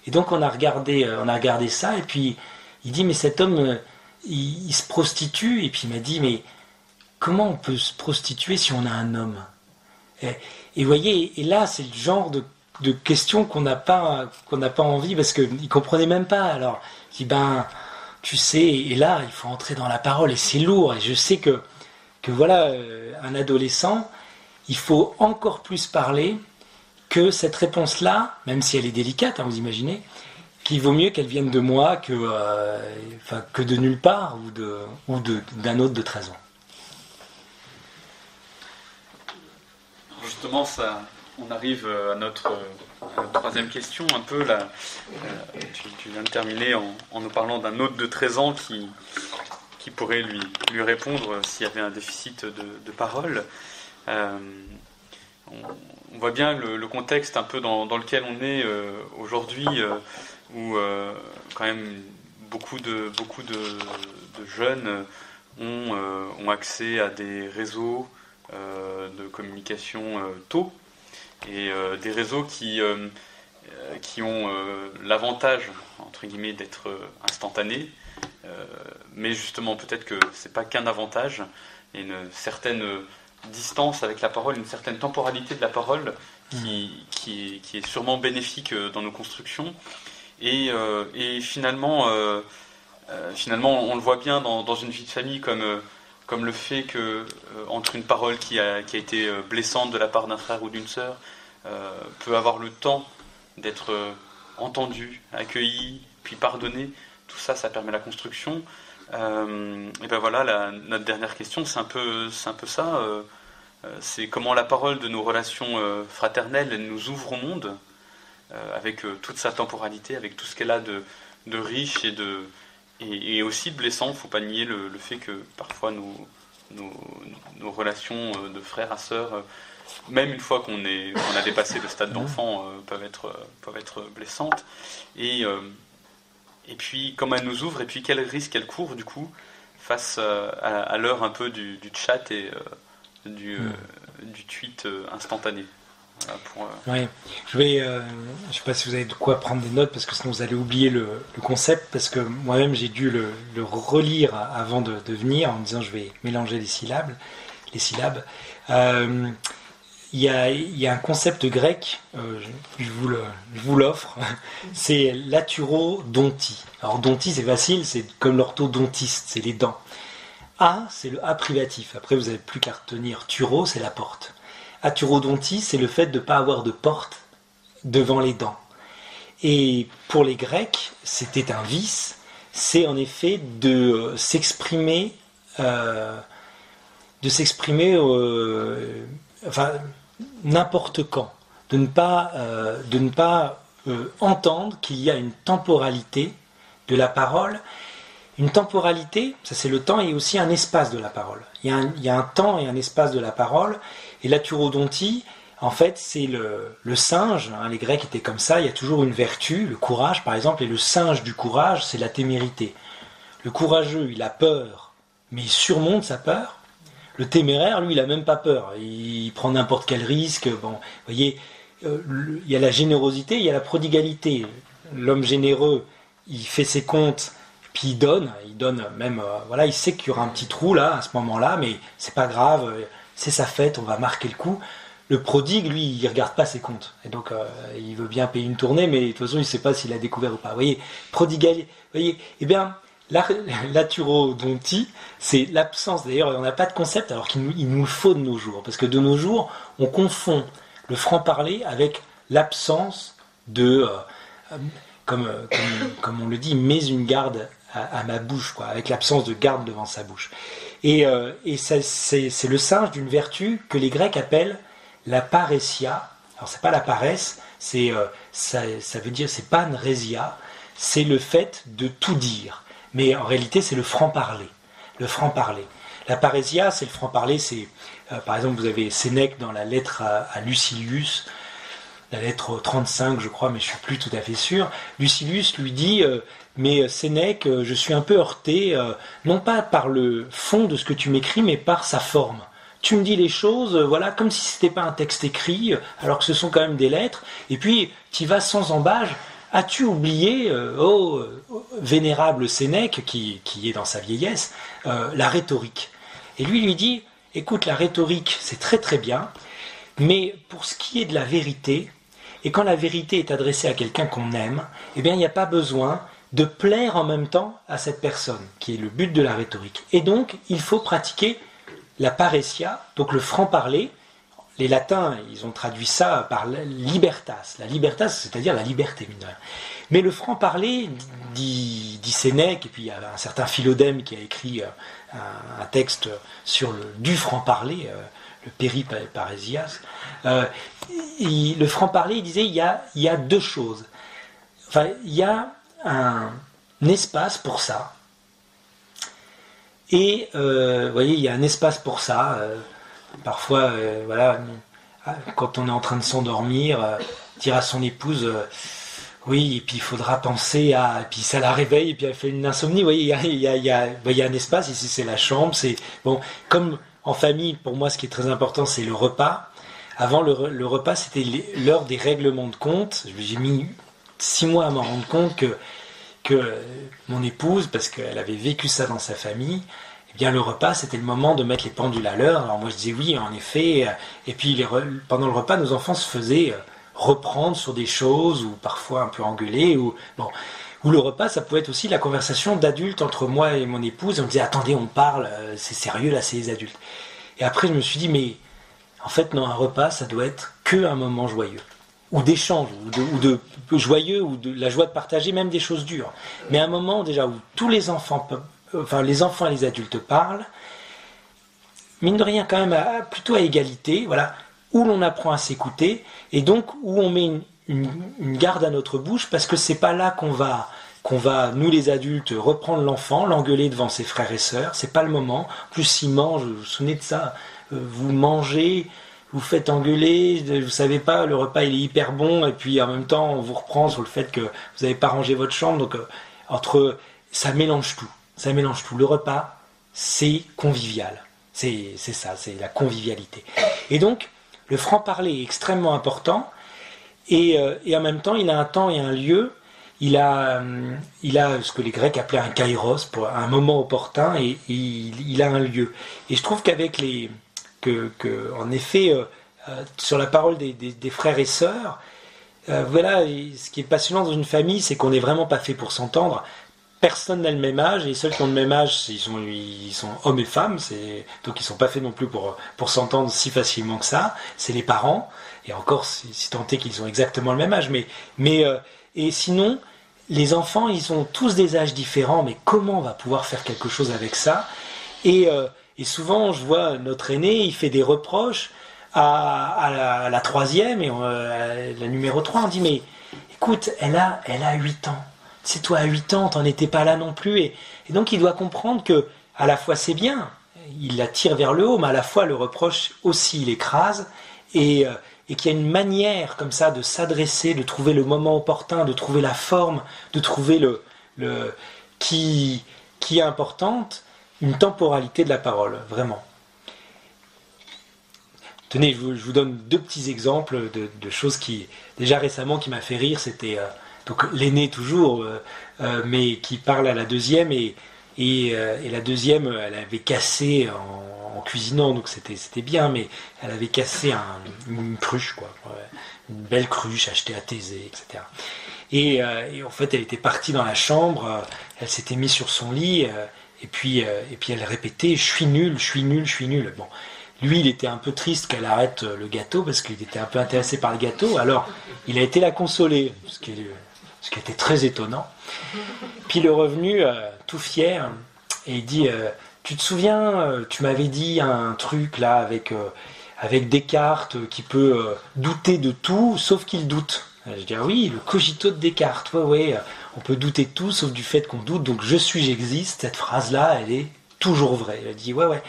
Et donc on a regardé ça, et puis il dit, mais cet homme, il se prostitue, et puis il m'a dit, mais comment on peut se prostituer si on a un homme? Et vous voyez, et là c'est le genre de questions qu'on n'a pas envie, parce qu'il ne comprenait même pas. Alors il dit, tu sais, et là il faut entrer dans la parole, et c'est lourd, et je sais que voilà, un adolescent, il faut encore plus parler, que cette réponse-là, même si elle est délicate, hein, vous imaginez, qu'il vaut mieux qu'elle vienne de moi que de nulle part, ou d'un autre de 13 ans. Justement, on arrive à notre troisième question, un peu là. Tu viens de terminer en nous parlant d'un autre de 13 ans qui pourrait lui répondre s'il y avait un déficit de parole. On voit bien le contexte un peu dans lequel on est aujourd'hui, où quand même beaucoup de jeunes ont accès à des réseaux de communication tôt, et des réseaux qui ont l'avantage, entre guillemets, d'être instantanés, mais justement peut-être que c'est pas qu'un avantage, et une certaine distance avec la parole, une certaine temporalité de la parole qui est sûrement bénéfique dans nos constructions, et finalement on le voit bien dans une vie de famille comme le fait que entre une parole qui a été blessante de la part d'un frère ou d'une sœur peut avoir le temps d'être entendu, accueilli, puis pardonné. Tout ça, ça permet la construction. Et ben voilà, notre dernière question, c'est un peu ça. C'est comment la parole de nos relations fraternelles, elle nous ouvre au monde, avec toute sa temporalité, avec tout ce qu'elle a de riche et aussi de blessant. Il ne faut pas nier le fait que parfois nos relations de frères à sœurs, même une fois qu'on a dépassé le stade d'enfant, peuvent être blessantes. Et puis, comment elle nous ouvre, et puis quel risque elle court, du coup, face à l'heure un peu du chat et du tweet instantané. Voilà Ouais. Je sais pas si vous avez de quoi prendre des notes, parce que sinon vous allez oublier le concept, parce que moi-même j'ai dû le relire avant de venir, en me disant je vais mélanger les syllabes. Il y a un concept grec, je vous l'offre, c'est l'aturodontie. Alors dontie c'est facile, c'est comme l'orthodontiste, c'est les dents. A, c'est le A privatif. Après vous n'avez plus qu'à retenir turo, c'est la porte. Aturodontie, c'est le fait de ne pas avoir de porte devant les dents. Et pour les Grecs, c'était un vice, c'est en effet de s'exprimer, enfin, n'importe quand, de ne pas entendre qu'il y a une temporalité de la parole. Une temporalité, ça c'est le temps, et aussi un espace de la parole. Il y a un temps et un espace de la parole, et l'aturodontie, en fait, c'est le singe, hein, les Grecs étaient comme ça, il y a toujours une vertu, le courage par exemple, et le singe du courage, c'est la témérité. Le courageux, il a peur, mais il surmonte sa peur. Le téméraire, lui, il n'a même pas peur, il prend n'importe quel risque. Bon, vous voyez, il y a la générosité, il y a la prodigalité. L'homme généreux, il fait ses comptes, puis il donne même, voilà, il sait qu'il y aura un petit trou là, à ce moment-là, mais c'est pas grave, c'est sa fête, on va marquer le coup. Le prodigue, lui, il regarde pas ses comptes, et donc il veut bien payer une tournée, mais de toute façon, il sait pas s'il a découvert ou pas. Vous voyez, eh bien, l'aturodontie, c'est l'absence, d'ailleurs, on n'a pas de concept, alors qu'il nous le faut de nos jours, parce que de nos jours, on confond le franc-parler avec l'absence de, comme on le dit, mets une garde à ma bouche, quoi, avec l'absence de garde devant sa bouche. Et c'est le singe d'une vertu que les Grecs appellent la paressia. Alors c'est pas la paresse, ça veut dire, c'est panrésia, c'est le fait de tout dire. Mais en réalité, c'est le franc-parler. Le franc-parler. La parésia, c'est le franc-parler. C'est, par exemple, vous avez Sénèque dans la lettre à Lucilius, la lettre 35, je crois, mais je ne suis plus tout à fait sûr. Lucilius lui dit mais Sénèque, je suis un peu heurté, non pas par le fond de ce que tu m'écris, mais par sa forme. Tu me dis les choses, voilà, comme si ce n'était pas un texte écrit, alors que ce sont quand même des lettres, et puis tu vas sans embâge. As-tu oublié, vénérable Sénèque, qui est dans sa vieillesse, la rhétorique? Et lui dit, écoute, la rhétorique, c'est très très bien, mais pour ce qui est de la vérité, et quand la vérité est adressée à quelqu'un qu'on aime, eh bien il n'y a pas besoin de plaire en même temps à cette personne, qui est le but de la rhétorique. Et donc, il faut pratiquer la paressia, donc le franc-parler. Les latins, ils ont traduit ça par libertas. La libertas, c'est-à-dire la liberté, mine de rien. Mais le franc-parler, dit Sénèque, et puis il y a un certain Philodème qui a écrit un texte sur du franc-parler, le Périparésias. Le franc-parler, il disait, il y a deux choses. Enfin, il y a un espace pour ça. Et, vous voyez, il y a un espace pour ça. Parfois, voilà, quand on est en train de s'endormir, dire à son épouse, oui, et puis il faudra penser à, et puis ça la réveille, et puis elle fait une insomnie. Vous voyez, il y a un espace. Ici, c'est la chambre. C'est bon, comme en famille. Pour moi, ce qui est très important, c'est le repas. Avant le repas, c'était l'heure des règlements de compte. J'ai mis 6 mois à m'en rendre compte que que mon épouse, parce qu'elle avait vécu ça dans sa famille, eh bien le repas c'était le moment de mettre les pendules à l'heure. Alors moi je disais oui en effet, et puis pendant le repas nos enfants se faisaient reprendre sur des choses ou parfois un peu engueuler ou le repas ça pouvait être aussi la conversation d'adultes entre moi et mon épouse. On disait attendez on parle, c'est sérieux là, c'est les adultes. Et après je me suis dit mais en fait non, un repas ça doit être que un moment joyeux ou d'échange ou de joyeux ou de la joie de partager même des choses dures. Mais un moment déjà où tous les enfants les enfants et les adultes parlent, mine de rien quand même plutôt à égalité, voilà, où l'on apprend à s'écouter et donc où on met une garde à notre bouche parce que c'est pas là qu'on va nous les adultes reprendre l'enfant, l'engueuler devant ses frères et sœurs, c'est pas le moment. En plus s'il mange, vous vous souvenez de ça, vous mangez, vous faites engueuler, vous savez pas, le repas il est hyper bon et puis en même temps on vous reprend sur le fait que vous n'avez pas rangé votre chambre, donc ça mélange tout. Le repas, c'est convivial. C'est ça, c'est la convivialité. Et donc, le franc-parler est extrêmement important. Et en même temps, il a un temps et un lieu. Il a ce que les Grecs appelaient un kairos, pour un moment opportun, et il a un lieu. Et je trouve qu'avec en effet, sur la parole des frères et sœurs, voilà, ce qui est passionnant dans une famille, c'est qu'on n'est vraiment pas fait pour s'entendre. Personne n'a le même âge, et les seuls qui ont le même âge, ils sont hommes et femmes, donc ils sont pas faits non plus pour s'entendre si facilement que ça. C'est les parents, et encore si tant est qu'ils ont exactement le même âge, et sinon, les enfants, ils ont tous des âges différents, mais comment on va pouvoir faire quelque chose avec ça? Et souvent, je vois notre aîné, il fait des reproches à la troisième, et la numéro 3, on dit, mais écoute, elle a 8 ans. C'est toi à 8 ans, t'en étais pas là non plus. Et donc il doit comprendre que à la fois c'est bien, il la tire vers le haut, mais à la fois le reproche aussi il écrase, et qu'il y a une manière comme ça de s'adresser, de trouver le moment opportun, de trouver la forme, de trouver qui est importante, une temporalité de la parole, vraiment. Tenez, je vous donne 2 petits exemples de choses qui, déjà récemment, qui m'a fait rire, c'était... donc l'aîné toujours, mais qui parle à la deuxième, et la deuxième, elle avait cassé en cuisinant, donc c'était bien, mais elle avait cassé une cruche, quoi, une belle cruche achetée à Thésée, etc. Et en fait, elle était partie dans la chambre, elle s'était mise sur son lit, et puis elle répétait, je suis nul, je suis nul, je suis nul. Bon. Lui, il était un peu triste qu'elle arrête le gâteau, parce qu'il était un peu intéressé par le gâteau, alors il a été la consoler, ce qui était très étonnant. Puis il est revenu tout fier, et il dit tu te souviens, tu m'avais dit un truc là avec Descartes qui peut douter de tout sauf qu'il doute. Je dis oui, le cogito de Descartes, ouais, on peut douter de tout sauf du fait qu'on doute, donc je suis, j'existe, cette phrase là elle est toujours vraie. Elle dit ouais.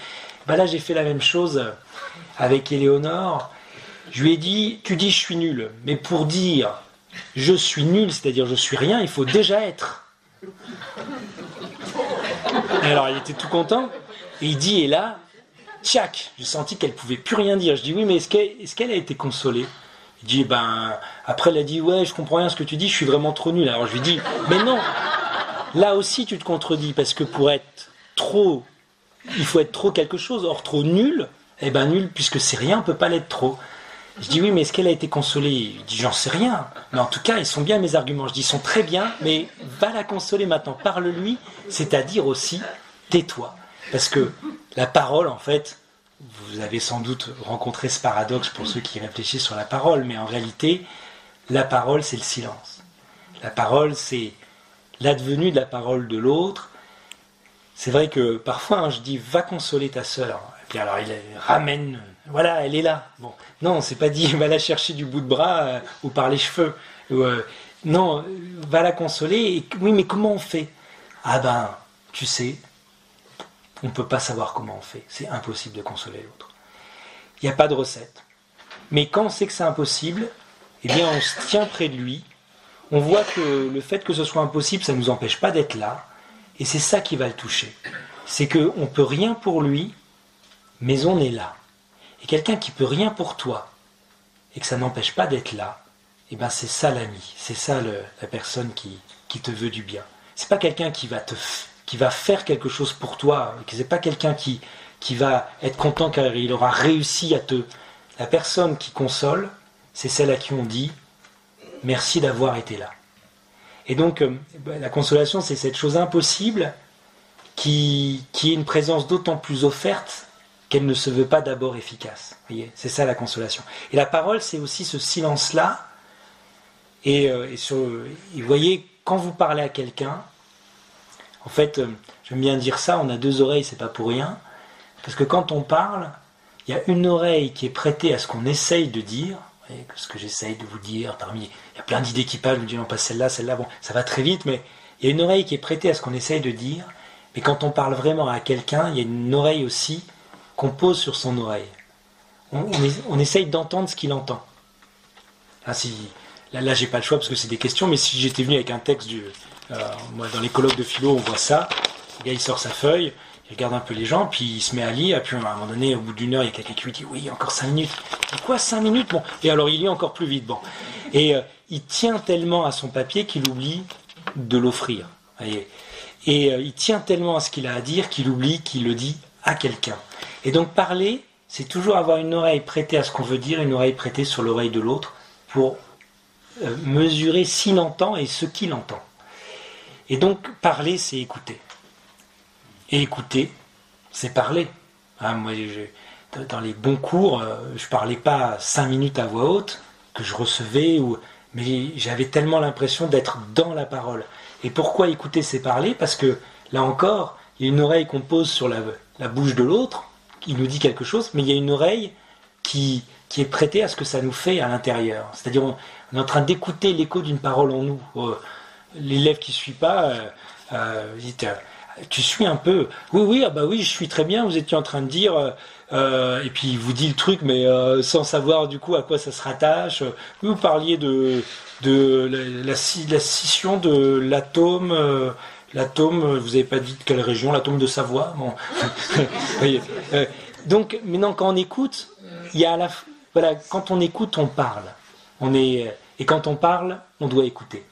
Ben là j'ai fait la même chose avec Éléonore. Je lui ai dit tu dis je suis nul, mais pour dire je suis nul, c'est-à-dire je suis rien, il faut déjà être. Alors il était tout content, et il dit, et là, tchac, j'ai senti qu'elle pouvait plus rien dire. Je dis oui, mais est-ce qu'elle a été consolée? Il dit après elle a dit ouais, je comprends rien à ce que tu dis, je suis vraiment trop nul. Alors je lui dis mais non, là aussi tu te contredis, parce que pour être trop, il faut être trop quelque chose. Or trop nul, nul puisque c'est rien, on peut pas l'être trop. Je dis oui, mais est-ce qu'elle a été consolée? Il dit j'en sais rien. Mais en tout cas, ils sont bien mes arguments. Je dis ils sont très bien, mais va la consoler maintenant. Parle-lui, c'est-à-dire aussi tais-toi. Parce que la parole, en fait, vous avez sans doute rencontré ce paradoxe pour ceux qui réfléchissent sur la parole, mais en réalité, la parole, c'est le silence. La parole, c'est l'advenu de la parole de l'autre. C'est vrai que parfois, je dis va consoler ta sœur. Et puis alors, il ramène. Voilà, elle est là. Bon, non, c'est pas dit, va la chercher du bout de bras ou par les cheveux. Non, va la consoler. Et, oui, mais comment on fait? Tu sais, on ne peut pas savoir comment on fait. C'est impossible de consoler l'autre. Il n'y a pas de recette. Mais quand on sait que c'est impossible, eh bien, on se tient près de lui. On voit que le fait que ce soit impossible, ça ne nous empêche pas d'être là. Et c'est ça qui va le toucher. C'est qu'on ne peut rien pour lui, mais on est là. Et quelqu'un qui peut rien pour toi, et que ça n'empêche pas d'être là, c'est ça l'ami, c'est ça la personne qui te veut du bien. c'est pas quelqu'un qui va faire quelque chose pour toi, c'est pas quelqu'un qui va être content car il aura réussi à te... La personne qui console, c'est celle à qui on dit merci d'avoir été là. Et donc la consolation, c'est cette chose impossible qui est une présence d'autant plus offerte qu'elle ne se veut pas d'abord efficace. Vous voyez, c'est ça la consolation. Et la parole, c'est aussi ce silence-là. Et vous voyez, quand vous parlez à quelqu'un, en fait, j'aime bien dire ça, on a deux oreilles, c'est pas pour rien. Parce que quand on parle, il y a une oreille qui est prêtée à ce qu'on essaye de dire. Vous voyez, ce que j'essaye de vous dire, il y a plein d'idées qui passent, je me dis non, pas celle-là, bon, ça va très vite, mais il y a une oreille qui est prêtée à ce qu'on essaye de dire. Mais quand on parle vraiment à quelqu'un, il y a une oreille aussi qu'on pose sur son oreille. On essaye d'entendre ce qu'il entend. Là, j'ai pas le choix parce que c'est des questions, mais si j'étais venu avec un texte moi, dans les colloques de philo, on voit ça. Le gars, il sort sa feuille, il regarde un peu les gens, puis il se met à lire, et puis à un moment donné, au bout d'une heure, il y a quelqu'un qui lui dit « Oui, encore 5 minutes. » Et quoi, 5 minutes? Bon. Et alors, il lit encore plus vite. Bon. Et il tient tellement à son papier qu'il oublie de l'offrir. Voyez. Et il tient tellement à ce qu'il a à dire qu'il oublie qu'il le dit à quelqu'un. Et donc parler, c'est toujours avoir une oreille prêtée à ce qu'on veut dire, une oreille prêtée sur l'oreille de l'autre pour mesurer s'il entend et ce qu'il entend. Et donc parler, c'est écouter. Et écouter, c'est parler. Moi, dans les bons cours, je ne parlais pas 5 minutes à voix haute que je recevais, mais j'avais tellement l'impression d'être dans la parole. Et pourquoi écouter, c'est parler? Parce que, là encore, il y a une oreille qu'on pose sur la bouche de l'autre, qui nous dit quelque chose, mais il y a une oreille qui est prêtée à ce que ça nous fait à l'intérieur. C'est-à-dire, on est en train d'écouter l'écho d'une parole en nous. L'élève qui ne suit pas, dit tu suis un peu? Oui, oui, je suis très bien, vous étiez en train de dire... et puis il vous dit le truc, mais sans savoir du coup à quoi ça se rattache. Vous parliez de la scission de l'atome. L'atome, vous n'avez pas dit de quelle région, l'atome de Savoie. Bon. Donc, maintenant, quand on écoute, il y a voilà, quand on écoute, on parle. Et quand on parle, on doit écouter.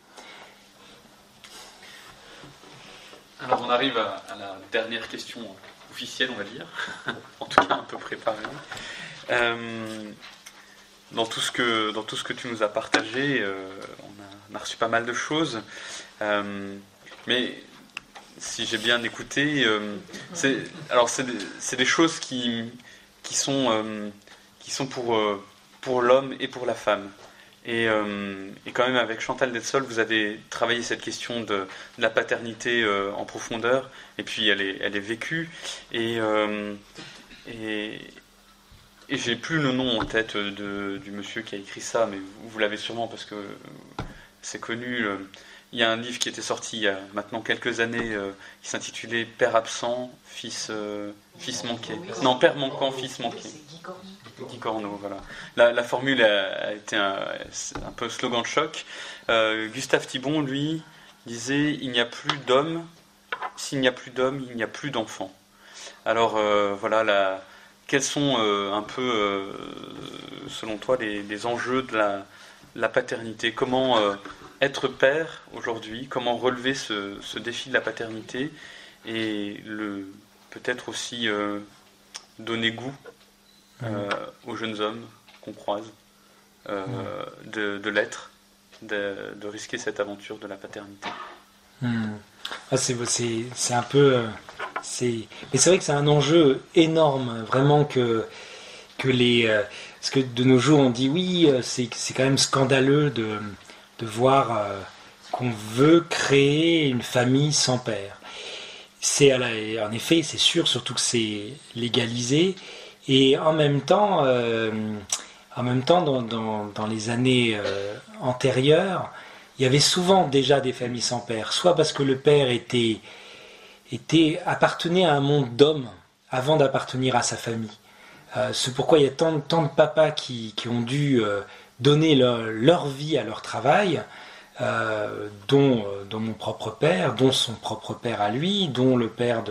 Alors, on arrive à la dernière question officielle, on va dire, en tout cas un peu préparée. Dans tout ce que tu nous as partagé, on a reçu pas mal de choses, mais si j'ai bien écouté, c'est des choses qui sont pour l'homme et pour la femme. Et quand même, avec Chantal Detsol, vous avez travaillé cette question de la paternité en profondeur, et puis elle est vécue. Et j'ai plus le nom en tête du monsieur qui a écrit ça, mais vous l'avez sûrement parce que c'est connu. Il y a un livre qui était sorti il y a maintenant quelques années qui s'intitulait Père absent, fils manqué. Non, Père manquant, fils manqué. Guy Corneau, voilà. La formule a été un peu slogan de choc. Gustave Thibon, lui, disait « Il n'y a plus d'hommes, s'il n'y a plus d'hommes, il n'y a plus d'enfants ». Alors, voilà, quels sont un peu, selon toi, les enjeux de la paternité? Comment être père aujourd'hui? Comment relever ce défi de la paternité? Et peut-être aussi donner goût aux jeunes hommes qu'on croise, de l'être, de risquer cette aventure de la paternité. C'est un peu... mais c'est vrai que c'est un enjeu énorme, vraiment, parce que de nos jours on dit oui, c'est quand même scandaleux de voir qu'on veut créer une famille sans père. En effet, c'est sûr, surtout que c'est légalisé. Et en même temps, dans les années antérieures, il y avait souvent déjà des familles sans père, soit parce que le père appartenait à un monde d'hommes avant d'appartenir à sa famille. C'est pourquoi il y a tant de papas qui ont dû donner leur vie à leur travail, dont mon propre père, dont son propre père à lui, dont le père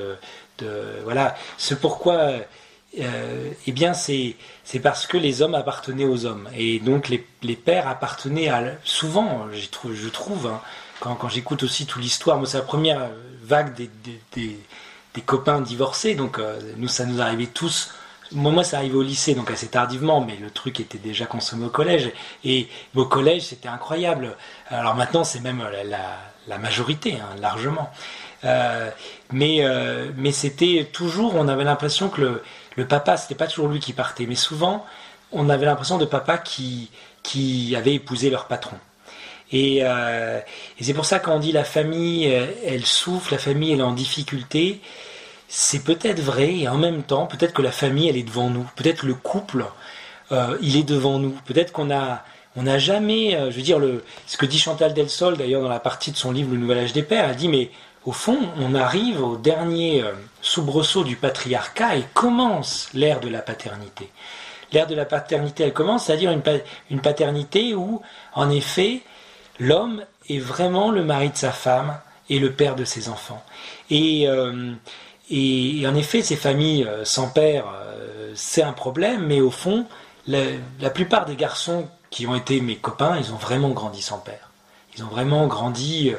voilà. C'est pourquoi... eh bien c'est parce que les hommes appartenaient aux hommes, et donc les pères appartenaient souvent, je trouve, quand j'écoute aussi toute l'histoire, moi c'est la première vague des copains divorcés, donc ça nous arrivait tous. Moi, ça arrivait au lycée, donc assez tardivement, mais le truc était déjà consommé au collège. Et au collège, c'était incroyable. Alors maintenant, c'est même la majorité, hein, largement. Mais c'était toujours, on avait l'impression que le papa, c'était pas toujours lui qui partait, mais souvent, on avait l'impression de papa qui avait épousé leur patron. Et c'est pour ça quand on dit la famille, elle souffre, la famille, elle est en difficulté. C'est peut-être vrai, et en même temps, peut-être que la famille, elle est devant nous. Peut-être le couple, il est devant nous. Peut-être qu'on n'a jamais, je veux dire, ce que dit Chantal Delsol, d'ailleurs, dans la partie de son livre Le Nouvel Âge des Pères, elle dit, mais au fond, on arrive au dernier soubresaut du patriarcat et commence l'ère de la paternité. L'ère de la paternité, elle commence, c'est-à-dire une paternité où, en effet, l'homme est vraiment le mari de sa femme et le père de ses enfants. Et en effet, ces familles sans père, c'est un problème, mais au fond, la plupart des garçons qui ont été mes copains, ils ont vraiment grandi sans père. Ils ont vraiment grandi,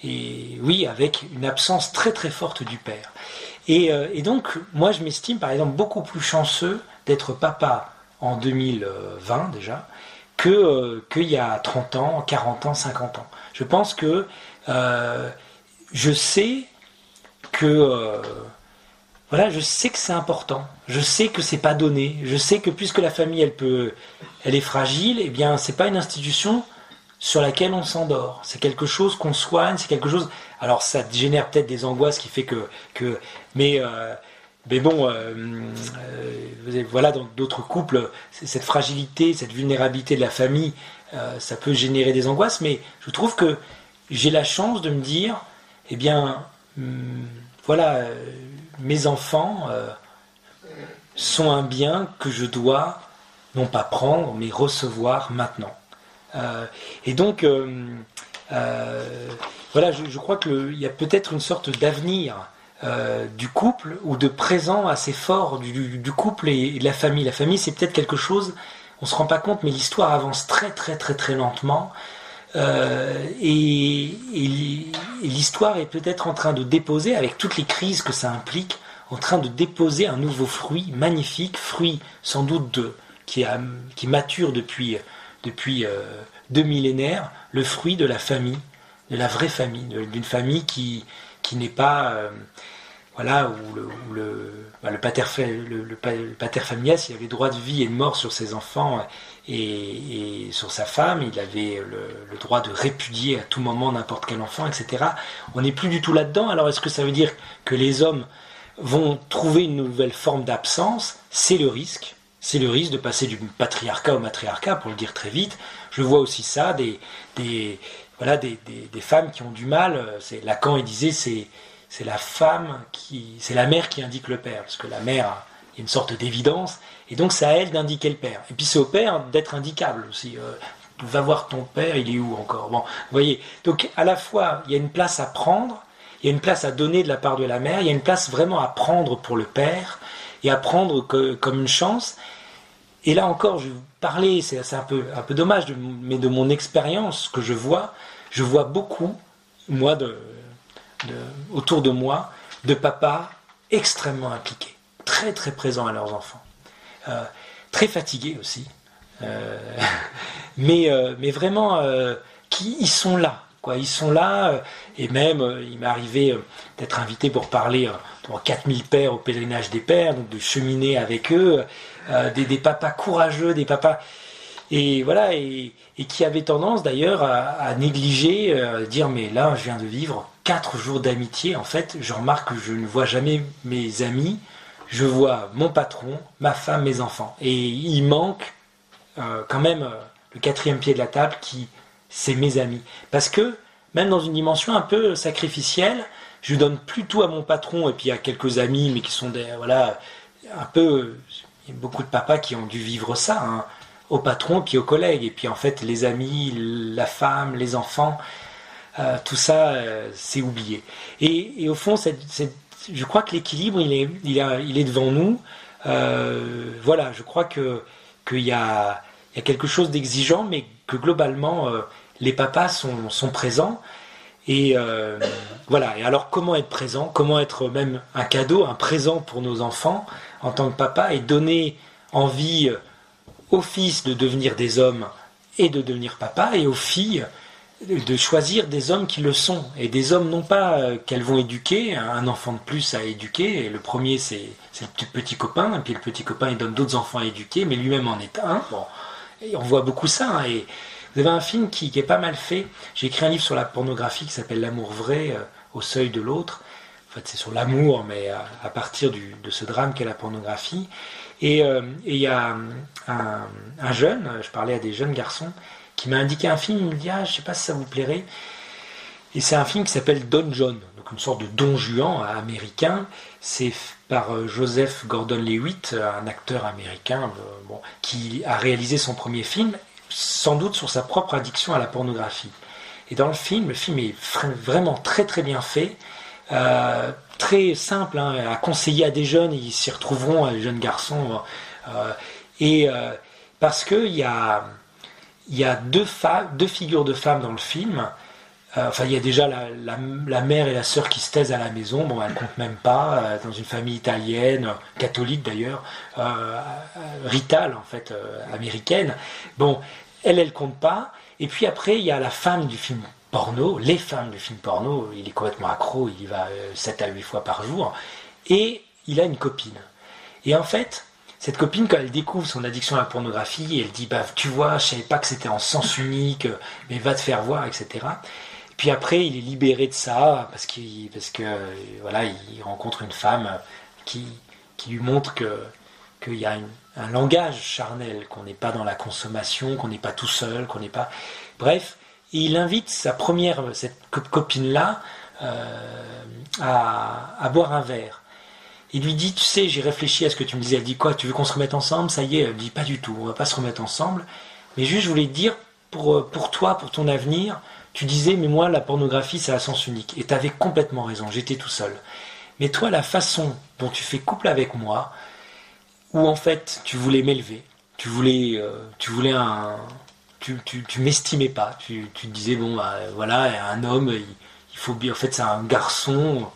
et oui, avec une absence très très forte du père. Et donc, moi je m'estime par exemple beaucoup plus chanceux d'être papa en 2020 déjà, qu'il y a 30 ans, 40 ans, 50 ans. Je pense que je sais que je sais que c'est important, je sais que c'est pas donné, je sais que puisque la famille elle est fragile, eh bien c'est pas une institution sur laquelle on s'endort, c'est quelque chose qu'on soigne, c'est quelque chose. Alors ça génère peut-être des angoisses qui fait mais bon, voilà, dans d'autres couples, cette fragilité, cette vulnérabilité de la famille, ça peut générer des angoisses, mais je trouve que j'ai la chance de me dire, eh bien, voilà, mes enfants sont un bien que je dois, non pas prendre, mais recevoir maintenant. Et donc, voilà, je crois qu'il y a peut-être une sorte d'avenir du couple ou de présent assez fort du couple et de la famille. La famille, c'est peut-être quelque chose, on ne se rend pas compte, mais l'histoire avance très très très très lentement. Et l'histoire est peut-être en train de déposer, avec toutes les crises que ça implique, en train de déposer un nouveau fruit magnifique, fruit sans doute qui mature depuis 2 millénaires, le fruit de la famille, de la vraie famille, d'une famille qui n'est pas voilà, où le pater familias, il avait droit de vie et de mort sur ses enfants et sur sa femme, il avait le droit de répudier à tout moment n'importe quel enfant, etc. On n'est plus du tout là-dedans. Alors est-ce que ça veut dire que les hommes vont trouver une nouvelle forme d'absence? C'est le risque de passer du patriarcat au matriarcat, pour le dire très vite. Je vois aussi ça, des femmes qui ont du mal. Lacan, il disait, c'est la mère qui indique le père, parce que la mère, il y a une sorte d'évidence, et donc c'est à elle d'indiquer le père. Et puis c'est au père d'être indicable aussi. Va voir ton père, il est où encore? Bon, vous voyez. Donc à la fois, il y a une place à prendre, il y a une place à donner de la part de la mère, il y a une place vraiment à prendre pour le père, et à prendre comme une chance. Et là encore, je vais vous parler, c'est un peu dommage, mais de mon expérience que je vois beaucoup, moi, autour de moi, de papas extrêmement impliqués, très très présents à leurs enfants, très fatigués aussi, mais vraiment ils sont là, quoi. Ils sont là, et même il m'est arrivé d'être invité pour parler devant 4000 pères au pèlerinage des pères, donc de cheminer avec eux, des papas courageux, des papas. Et voilà, et qui avaient tendance d'ailleurs à négliger, dire mais là je viens de vivre 4 jours d'amitié, en fait je remarque que je ne vois jamais mes amis, je vois mon patron, ma femme, mes enfants. Et il manque quand même le 4e pied de la table c'est mes amis. Parce que même dans une dimension un peu sacrificielle, je donne plus tout à mon patron et puis à quelques amis, mais qui sont un peu, il y a beaucoup de papas qui ont dû vivre ça, hein, au patron puis aux collègues, et puis en fait les amis, la femme, les enfants, tout ça c'est oublié. Et au fond, je crois que l'équilibre il est devant nous. Voilà, je crois qu'il y a quelque chose d'exigeant, mais que globalement les papas sont présents. Et voilà. Et alors, comment être présent? Comment être même un cadeau, un présent pour nos enfants en tant que papa, et donner envie aux fils de devenir des hommes et de devenir papa, et aux filles de choisir des hommes qui le sont, et des hommes non pas qu'elles vont éduquer, un enfant de plus à éduquer, et le premier c'est le petit copain, et puis le petit copain il donne d'autres enfants à éduquer, mais lui-même en est un. Bon, et on voit beaucoup ça, hein, et vous avez un film qui est pas mal fait. J'ai écrit un livre sur la pornographie qui s'appelle L'amour vrai, au seuil de l'autre. En fait c'est sur l'amour, mais à partir de ce drame qu'est la pornographie. Et il y a un jeune, je parlais à des jeunes garçons, qui m'a indiqué un film, il me dit « Ah, je sais pas si ça vous plairait ». Et c'est un film qui s'appelle Don John, donc une sorte de Don Juan américain. C'est par Joseph Gordon-Levitt, un acteur américain qui a réalisé son premier film, sans doute sur sa propre addiction à la pornographie. Et dans le film est vraiment très très bien fait, très simple à conseiller à des jeunes, ils s'y retrouveront, à des jeunes garçons, parce qu'il y a deux figures de femmes dans le film. Il y a déjà la mère et la sœur qui se taisent à la maison, bon, elles ne comptent même pas, dans une famille italienne, catholique d'ailleurs, ritale en fait, américaine. Bon, elle compte pas. Et puis après, il y a la femme du film porno, les femmes du film porno, il est complètement accro, il y va 7 à 8 fois par jour, et il a une copine. Et en fait, cette copine, quand elle découvre son addiction à la pornographie, elle dit bah, « Tu vois, je savais pas que c'était en sens unique, mais va te faire voir, etc. » Et puis après, il est libéré de ça, parce que voilà, il rencontre une femme qui lui montre qu'il y a un langage charnel, qu'on n'est pas dans la consommation, qu'on n'est pas tout seul, qu'on n'est pas... Bref, et il invite cette copine-là à boire un verre. Il lui dit, tu sais, j'ai réfléchi à ce que tu me disais. Elle dit quoi, tu veux qu'on se remette ensemble? Ça y est, elle dit pas du tout, on va pas se remettre ensemble. Mais juste, je voulais te dire, pour toi, pour ton avenir, tu disais, mais moi, la pornographie, c'est à sens unique. Et tu avais complètement raison, j'étais tout seul. Mais toi, la façon dont tu fais couple avec moi, où en fait, tu voulais m'élever, tu m'estimais pas, tu te disais, bon, bah, voilà, un homme, il faut bien, en fait, c'est un garçon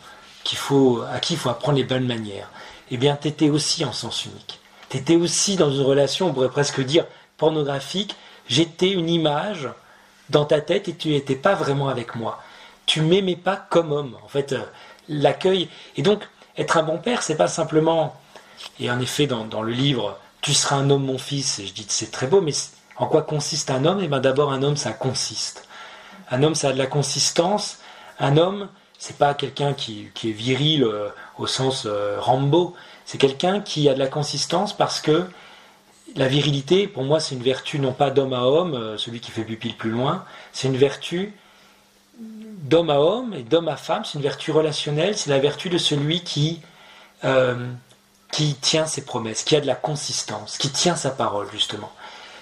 à qui il faut apprendre les bonnes manières. Eh bien, tu étais aussi en sens unique. Tu étais aussi dans une relation, on pourrait presque dire, pornographique. J'étais une image dans ta tête et tu n'étais pas vraiment avec moi. Tu m'aimais pas comme homme. En fait, l'accueil... Et donc, être un bon père, c'est pas simplement... Et en effet, dans le livre, tu seras un homme, mon fils, et je dis, c'est très beau, mais en quoi consiste un homme? Eh bien, d'abord, un homme, ça consiste. Un homme, ça a de la consistance. Un homme... c'est pas quelqu'un qui est viril au sens Rambo, c'est quelqu'un qui a de la consistance parce que la virilité, pour moi, c'est une vertu non pas d'homme à homme, celui qui fait pupille plus loin, c'est une vertu d'homme à homme et d'homme à femme, c'est une vertu relationnelle, c'est la vertu de celui qui tient ses promesses, qui a de la consistance, qui tient sa parole, justement.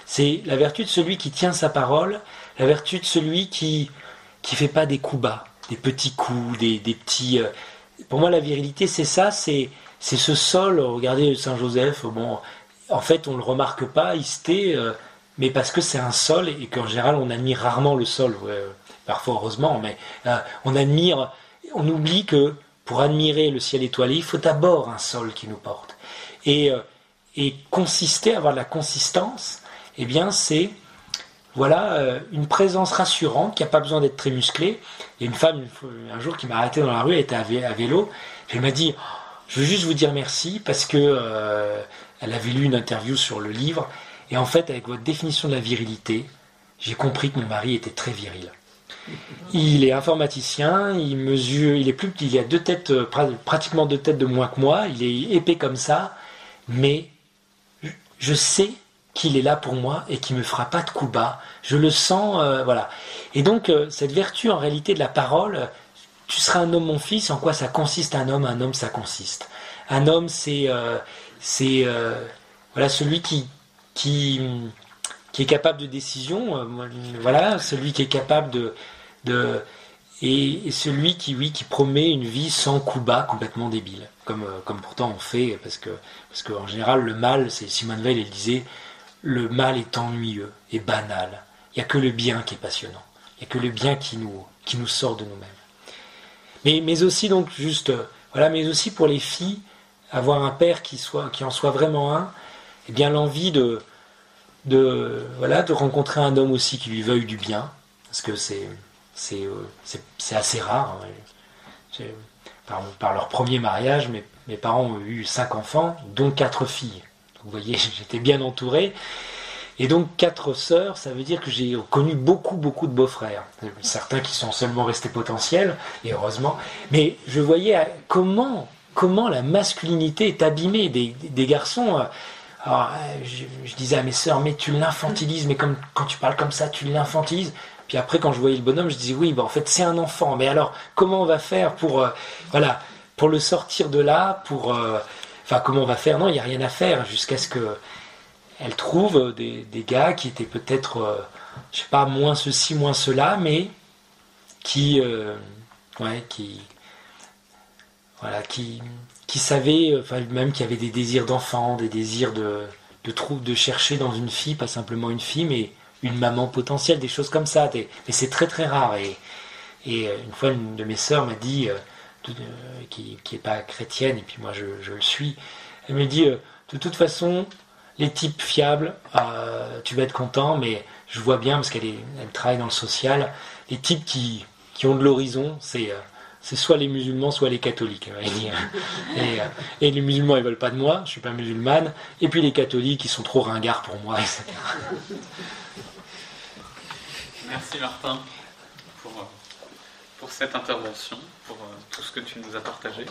C'est la vertu de celui qui tient sa parole, la vertu de celui qui fait pas des coups bas, des petits coups, des petits... Pour moi, la virilité, c'est ça, c'est ce sol. Regardez Saint-Joseph, bon, en fait, on ne le remarque pas, il se tait, mais parce que c'est un sol, et qu'en général, on admire rarement le sol, parfois heureusement, mais on oublie que pour admirer le ciel étoilé, il faut d'abord un sol qui nous porte. Et consister, avoir de la consistance, eh bien, c'est... Voilà, une présence rassurante qui n'a pas besoin d'être très musclée. Il y a une femme, un jour, qui m'a arrêté dans la rue, elle était à vélo, et elle m'a dit « Je veux juste vous dire merci » parce que elle avait lu une interview sur le livre, et en fait, avec votre définition de la virilité, j'ai compris que mon mari était très viril. Il est informaticien, il a pratiquement 2 têtes de moins que moi, il est épais comme ça, mais je sais qu'il est là pour moi et qu'il me fera pas de coups bas. Je le sens, voilà. Et donc, cette vertu, en réalité, de la parole, tu seras un homme, mon fils, en quoi ça consiste un homme? Un homme, ça consiste. Un homme, c'est voilà, celui qui est capable de décision, voilà, celui qui est capable et celui qui promet une vie sans coups bas complètement débile, comme pourtant on fait, parce que en général, le mal, c'est Simone Veil, elle disait, le mal est ennuyeux et banal. Il n'y a que le bien qui est passionnant. Il n'y a que le bien qui nous sort de nous-mêmes. Mais aussi donc juste, mais aussi pour les filles, avoir un père qui en soit vraiment un, et bien l'envie de rencontrer un homme aussi qui lui veuille du bien, parce que c'est assez rare. Par leur premier mariage, mes parents ont eu 5 enfants, dont 4 filles. Donc, vous voyez, j'étais bien entouré. Et donc 4 sœurs, ça veut dire que j'ai connu beaucoup de beaux-frères. Certains qui sont seulement restés potentiels, et heureusement. Mais je voyais comment la masculinité est abîmée des garçons. Alors, je disais à mes sœurs, mais tu l'infantilises, mais quand tu parles comme ça, tu l'infantilises. Puis après, quand je voyais le bonhomme, je disais, oui, en fait, c'est un enfant. Mais alors, comment on va faire pour le sortir de là, comment on va faire? Non, il n'y a rien à faire, jusqu'à ce qu'elle trouve des gars qui étaient peut-être, je sais pas, moins ceci, moins cela, mais qui savaient, même qui avaient des désirs d'enfant, des désirs de chercher dans une fille, pas simplement une fille, mais une maman potentielle, des choses comme ça. Mais c'est très très rare. Et une fois, une de mes sœurs m'a dit, qui n'est pas chrétienne, et puis moi je le suis, elle me dit, de toute façon, les types fiables, tu vas être content, mais je vois bien, parce qu'elle travaille dans le social, les types qui ont de l'horizon, c'est soit les musulmans, soit les catholiques. Et les musulmans, ils veulent pas de moi, je suis pas musulmane, et puis les catholiques, ils sont trop ringards pour moi, etc. Merci Martin pour cette intervention, pour tout ce que tu nous as partagé.